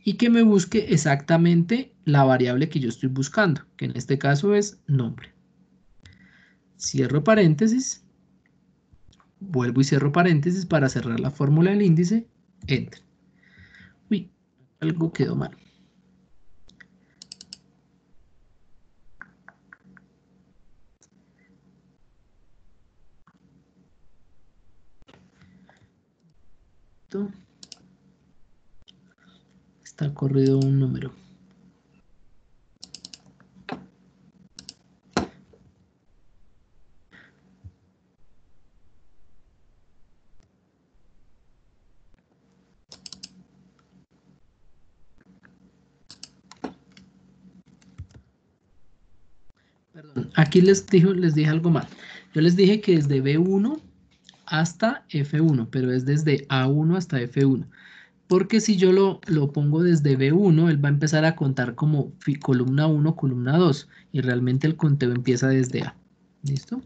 y que me busque exactamente la variable que yo estoy buscando, que en este caso es nombre. Cierro paréntesis, vuelvo y cierro paréntesis para cerrar la fórmula del índice, enter. Uy, algo quedó mal. Está corrido un número. Perdón, aquí les dije algo mal. Yo les dije que desde B1 hasta F1, pero es desde A1 hasta F1. Porque si yo lo pongo desde B1, él va a empezar a contar como columna 1, columna 2, y realmente el conteo empieza desde A. ¿Listo?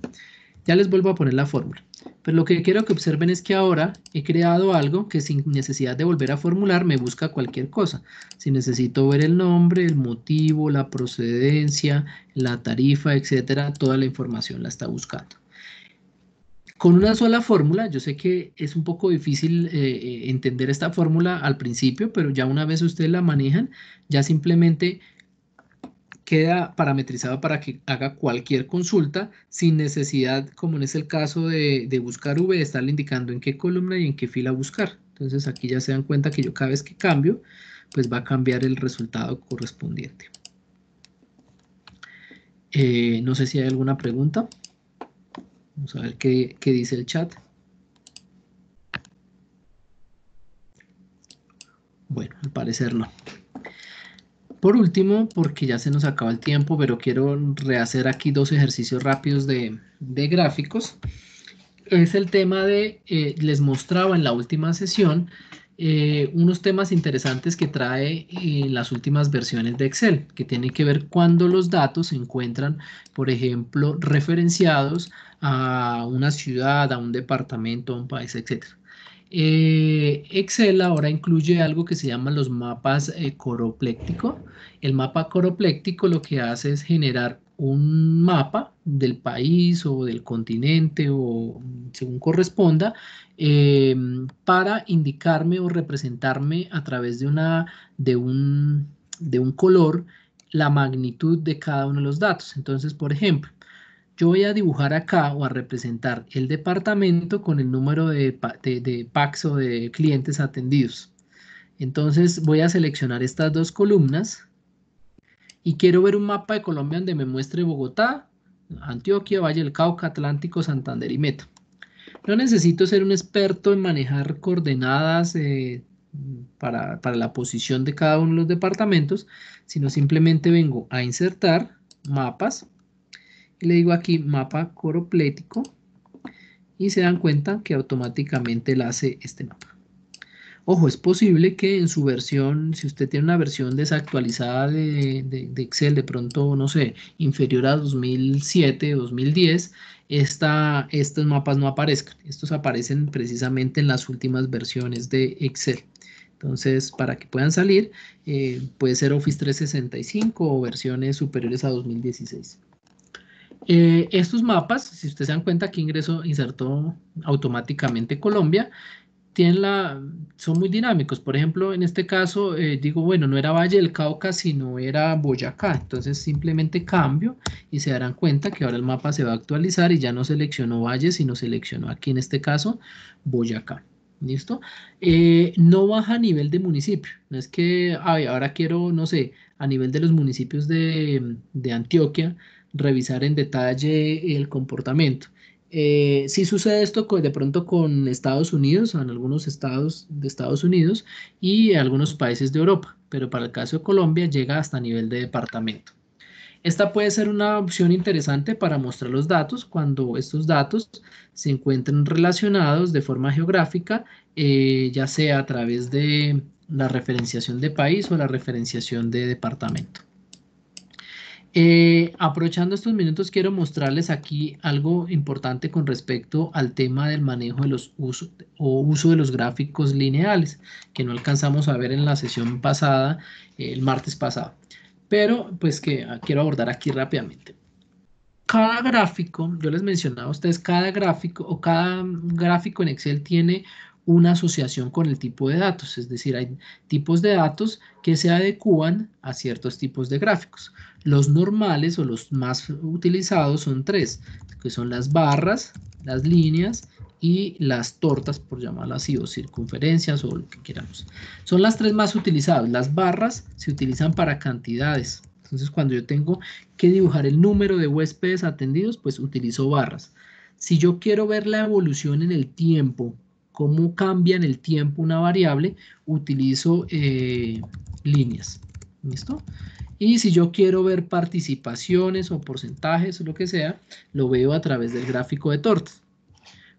Ya les vuelvo a poner la fórmula. Pero lo que quiero que observen es que ahora he creado algo que sin necesidad de volver a formular me busca cualquier cosa. Si necesito ver el nombre, el motivo, la procedencia, la tarifa, etcétera, toda la información la está buscando. Con una sola fórmula, yo sé que es un poco difícil entender esta fórmula al principio, pero ya una vez ustedes la manejan, ya simplemente queda parametrizado para que haga cualquier consulta sin necesidad, como en es el caso de buscar V, de estarle indicando en qué columna y en qué fila buscar. Entonces aquí ya se dan cuenta que yo cada vez que cambio, pues va a cambiar el resultado correspondiente. No sé si hay alguna pregunta. Vamos a ver qué dice el chat. Bueno, al parecer no. Por último, porque ya se nos acaba el tiempo, pero quiero rehacer aquí dos ejercicios rápidos de gráficos. Es el tema de, les mostraba en la última sesión, unos temas interesantes que trae las últimas versiones de Excel, que tienen que ver cuando los datos se encuentran, por ejemplo, referenciados a una ciudad, a un departamento, a un país, etc. Excel ahora incluye algo que se llama los mapas coropléctico. El mapa coropléctico lo que hace es generar un mapa del país o del continente o según corresponda para indicarme o representarme a través de un color la magnitud de cada uno de los datos. Entonces, por ejemplo, yo voy a dibujar acá o a representar el departamento con el número de packs o de clientes atendidos. Entonces voy a seleccionar estas dos columnas y quiero ver un mapa de Colombia donde me muestre Bogotá, Antioquia, Valle del Cauca, Atlántico, Santander y Meta. No necesito ser un experto en manejar coordenadas para la posición de cada uno de los departamentos, sino simplemente vengo a insertar mapas y le digo aquí mapa coroplético y se dan cuenta que automáticamente él hace este mapa. Ojo, es posible que en su versión, si usted tiene una versión desactualizada de Excel, de pronto, no sé, inferior a 2007, 2010, estos mapas no aparezcan. Estos aparecen precisamente en las últimas versiones de Excel. Entonces, para que puedan salir, puede ser Office 365 o versiones superiores a 2016. Estos mapas, si ustedes se dan cuenta que insertó automáticamente Colombia, son muy dinámicos. Por ejemplo, en este caso, digo, bueno, no era Valle del Cauca, sino era Boyacá. Entonces simplemente cambio y se darán cuenta que ahora el mapa se va a actualizar y ya no seleccionó Valle, sino seleccionó aquí en este caso Boyacá. ¿Listo? No baja a nivel de municipio. No es que ahora quiero, no sé, a nivel de los municipios de Antioquia, revisar en detalle el comportamiento. Sí sucede esto de pronto con Estados Unidos, en algunos estados de Estados Unidos y algunos países de Europa, pero para el caso de Colombia llega hasta nivel de departamento. Esta puede ser una opción interesante para mostrar los datos cuando estos datos se encuentren relacionados de forma geográfica, ya sea a través de la referenciación de país o la referenciación de departamento. Aprovechando estos minutos, quiero mostrarles aquí algo importante con respecto al tema del manejo de los uso de los gráficos lineales, que no alcanzamos a ver en la sesión pasada, el martes pasado, pero pues que quiero abordar aquí rápidamente. Cada gráfico, yo les mencionaba a ustedes, cada gráfico o cada gráfico en Excel tiene una asociación con el tipo de datos, es decir, hay tipos de datos que se adecúan a ciertos tipos de gráficos. Los normales o los más utilizados son tres, que son las barras, las líneas y las tortas, por llamarlas así, o circunferencias o lo que queramos. Son las tres más utilizadas. Las barras se utilizan para cantidades. Entonces, cuando yo tengo que dibujar el número de huéspedes atendidos, pues utilizo barras. Si yo quiero ver la evolución en el tiempo, cómo cambia en el tiempo una variable, utilizo líneas. ¿Listo? Y si yo quiero ver participaciones o porcentajes o lo que sea, lo veo a través del gráfico de tortas.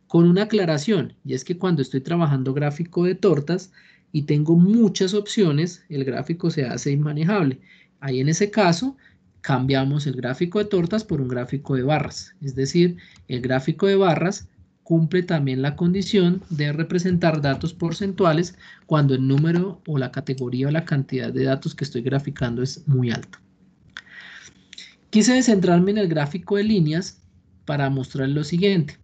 Con una aclaración, y es que cuando estoy trabajando gráfico de tortas y tengo muchas opciones, el gráfico se hace inmanejable. Ahí en ese caso, cambiamos el gráfico de tortas por un gráfico de barras. Es decir, el gráfico de barras cumple también la condición de representar datos porcentuales cuando el número o la categoría o la cantidad de datos que estoy graficando es muy alta. Quise centrarme en el gráfico de líneas para mostrar lo siguiente.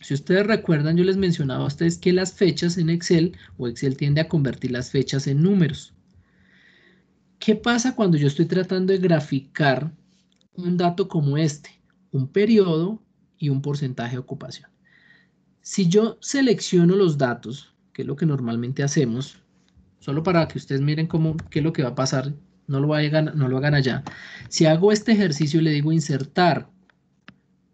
Si ustedes recuerdan, yo les mencionaba a ustedes que las fechas en Excel, o Excel tiende a convertir las fechas en números. ¿Qué pasa cuando yo estoy tratando de graficar un dato como este? Un periodo y un porcentaje de ocupación. Si yo selecciono los datos, que es lo que normalmente hacemos, solo para que ustedes miren qué es lo que va a pasar, no lo hagan allá. Si hago este ejercicio y le digo insertar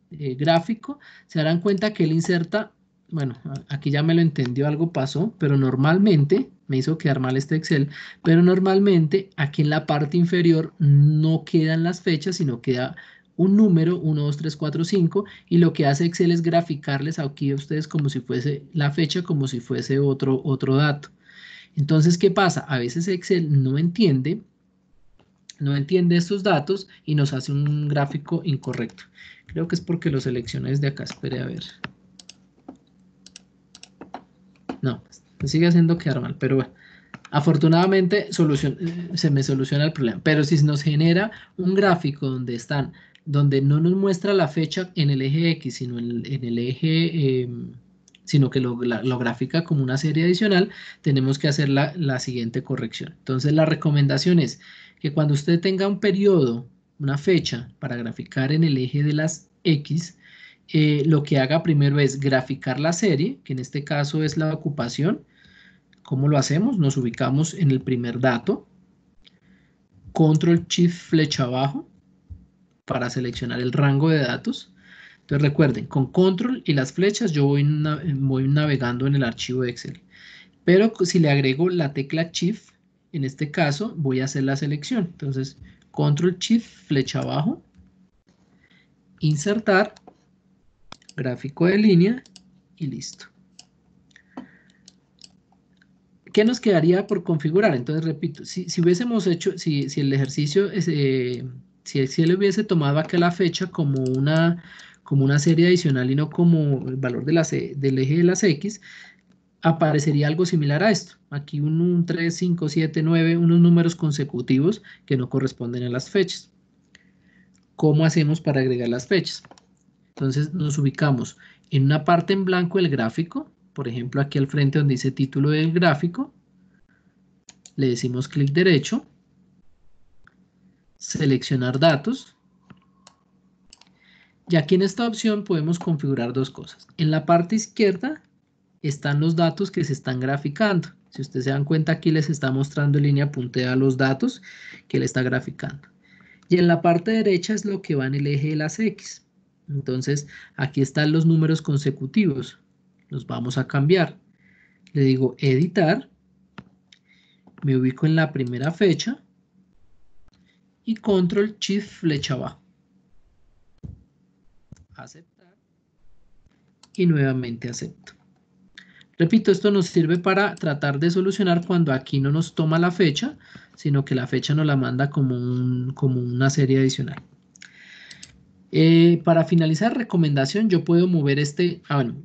gráfico, se darán cuenta que él inserta, bueno, aquí ya me lo entendió, algo pasó, pero normalmente, me hizo quedar mal este Excel, pero normalmente aquí en la parte inferior no quedan las fechas, sino queda un número, 1, 2, 3, 4, 5, y lo que hace Excel es graficarles aquí a ustedes como si fuese la fecha, como si fuese otro dato. Entonces, ¿qué pasa? A veces Excel no entiende estos datos y nos hace un gráfico incorrecto. Creo que es porque lo seleccioné desde acá. Espere a ver. No, me sigue haciendo quedar mal, pero bueno. Afortunadamente se me soluciona el problema. Pero si nos genera un gráfico donde no nos muestra la fecha en el eje X, sino en el eje, sino que lo grafica como una serie adicional, tenemos que hacer la siguiente corrección. Entonces la recomendación es que cuando usted tenga un periodo, una fecha para graficar en el eje de las X, lo que haga primero es graficar la serie, que en este caso es la ocupación. ¿Cómo lo hacemos? Nos ubicamos en el primer dato, Control Shift flecha abajo para seleccionar el rango de datos. Entonces recuerden, con Control y las flechas yo voy navegando en el archivo de Excel. Pero si le agrego la tecla Shift, en este caso voy a hacer la selección. Entonces, Control Shift flecha abajo, insertar, gráfico de línea y listo. ¿Qué nos quedaría por configurar? Entonces, repito, si hubiésemos hecho, si el ejercicio, si Excel hubiese tomado acá la fecha como una serie adicional y no como el valor del eje de las X, aparecería algo similar a esto. Aquí un 3, 5, 7, 9, unos números consecutivos que no corresponden a las fechas. ¿Cómo hacemos para agregar las fechas? Entonces nos ubicamos en una parte en blanco del gráfico, por ejemplo aquí al frente donde dice título del gráfico, le decimos clic derecho, seleccionar datos, y aquí en esta opción podemos configurar dos cosas. En la parte izquierda están los datos que se están graficando. Si ustedes se dan cuenta, aquí les está mostrando en línea punteada los datos que le está graficando. Y en la parte derecha es lo que va en el eje de las X. Entonces, aquí están los números consecutivos. Los vamos a cambiar. Le digo editar. Me ubico en la primera fecha. Y Control Shift flecha abajo. Aceptar. Y nuevamente acepto. Repito, esto nos sirve para tratar de solucionar cuando aquí no nos toma la fecha, sino que la fecha nos la manda como una serie adicional. Para finalizar, recomendación, yo puedo mover bueno,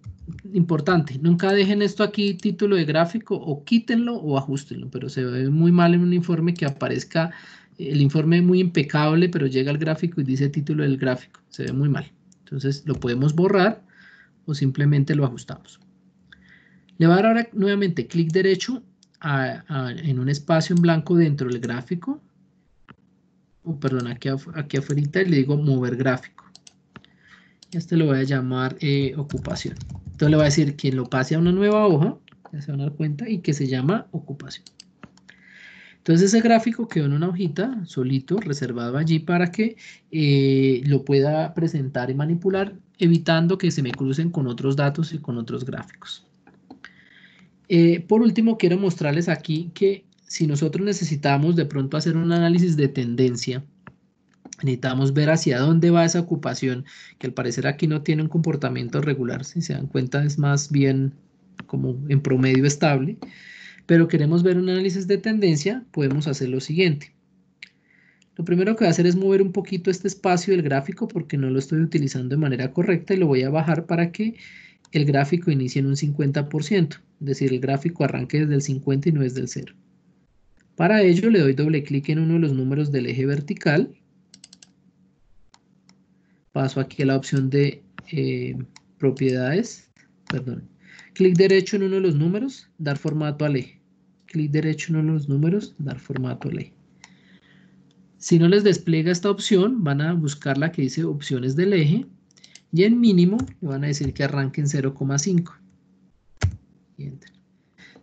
importante, nunca dejen esto aquí título de gráfico, o quítenlo o ajustenlo, pero se ve muy mal en un informe que aparezca el informe muy impecable, pero llega el gráfico y dice título del gráfico, se ve muy mal. Entonces lo podemos borrar o simplemente lo ajustamos. Le voy a dar ahora nuevamente clic derecho en un espacio en blanco dentro del gráfico, perdón, aquí afuera, y le digo mover gráfico. Este lo voy a llamar ocupación. Entonces le voy a decir que lo pase a una nueva hoja, ya se van a dar cuenta, y que se llama ocupación. Entonces ese gráfico quedó en una hojita, solito, reservado allí para que lo pueda presentar y manipular, evitando que se me crucen con otros datos y con otros gráficos. Por último, quiero mostrarles aquí que si nosotros necesitamos de pronto hacer un análisis de tendencia, necesitamos ver hacia dónde va esa ocupación, que al parecer aquí no tiene un comportamiento regular, si se dan cuenta es más bien como en promedio estable, pero queremos ver un análisis de tendencia, podemos hacer lo siguiente. Lo primero que voy a hacer es mover un poquito este espacio del gráfico porque no lo estoy utilizando de manera correcta y lo voy a bajar para que el gráfico inicie en un 50%, es decir, el gráfico arranque desde el 50 y no desde el 0. Para ello le doy doble clic en uno de los números del eje vertical, paso aquí a la opción de propiedades, perdón, clic derecho en uno de los números, dar formato al eje, clic derecho en uno de los números, dar formato al eje. Si no les despliega esta opción, van a buscar la que dice opciones del eje, y en mínimo le van a decir que arranque en 0,5. Y enter.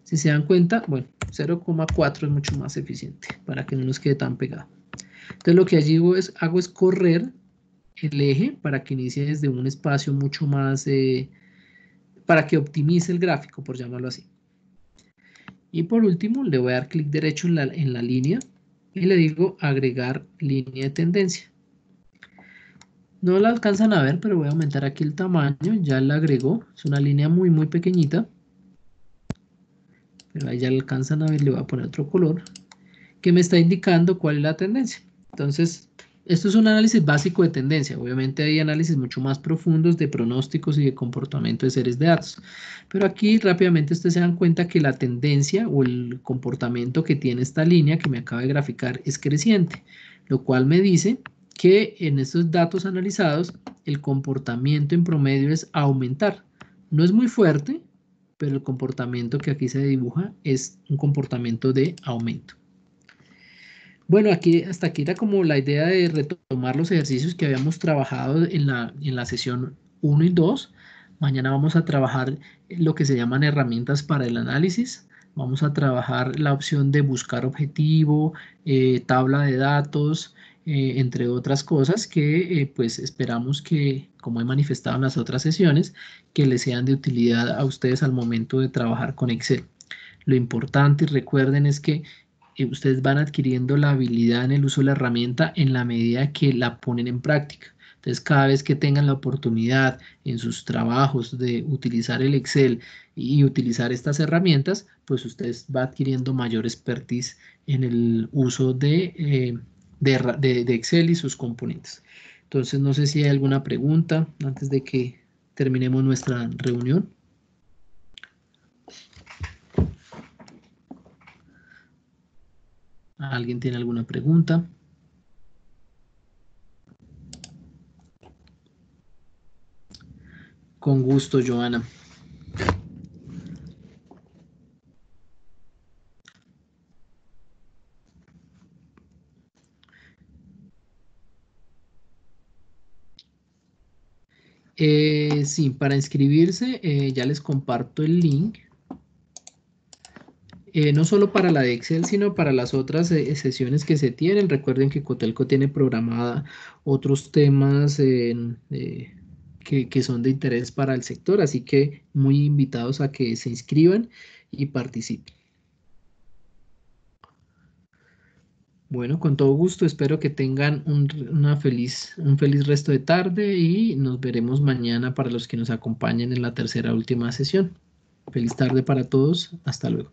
Si se dan cuenta, bueno, 0,4 es mucho más eficiente para que no nos quede tan pegado. Entonces lo que allí hago es correr el eje para que inicie desde un espacio mucho más, para que optimice el gráfico, por llamarlo así. Y por último, le voy a dar clic derecho en la línea y le digo agregar línea de tendencia. No la alcanzan a ver, pero voy a aumentar aquí el tamaño, ya la agregó, es una línea muy muy pequeñita, pero ahí ya la alcanzan a ver, le voy a poner otro color, que me está indicando cuál es la tendencia. Entonces, esto es un análisis básico de tendencia, obviamente hay análisis mucho más profundos de pronósticos y de comportamiento de series de datos, pero aquí rápidamente ustedes se dan cuenta que la tendencia o el comportamiento que tiene esta línea que me acaba de graficar es creciente, lo cual me dice que en estos datos analizados el comportamiento en promedio es aumentar. No es muy fuerte, pero el comportamiento que aquí se dibuja es un comportamiento de aumento. Bueno, hasta aquí era como la idea de retomar los ejercicios que habíamos trabajado en la sesión 1 y 2. Mañana vamos a trabajar lo que se llaman herramientas para el análisis. Vamos a trabajar la opción de buscar objetivo, tabla de datos, entre otras cosas que pues esperamos que, como he manifestado en las otras sesiones, que les sean de utilidad a ustedes al momento de trabajar con Excel. Lo importante, y recuerden, es que ustedes van adquiriendo la habilidad en el uso de la herramienta en la medida que la ponen en práctica. Entonces, cada vez que tengan la oportunidad en sus trabajos de utilizar el Excel y utilizar estas herramientas, pues ustedes van adquiriendo mayor expertise en el uso de Excel y sus componentes. Entonces, no sé si hay alguna pregunta antes de que terminemos nuestra reunión. ¿Alguien tiene alguna pregunta? Con gusto, Joana. Sí, para inscribirse ya les comparto el link. No solo para la de Excel, sino para las otras sesiones que se tienen. Recuerden que Cotelco tiene programada otros temas que son de interés para el sector, así que muy invitados a que se inscriban y participen. Bueno, con todo gusto, espero que tengan un feliz resto de tarde y nos veremos mañana para los que nos acompañen en la tercera última sesión. Feliz tarde para todos. Hasta luego.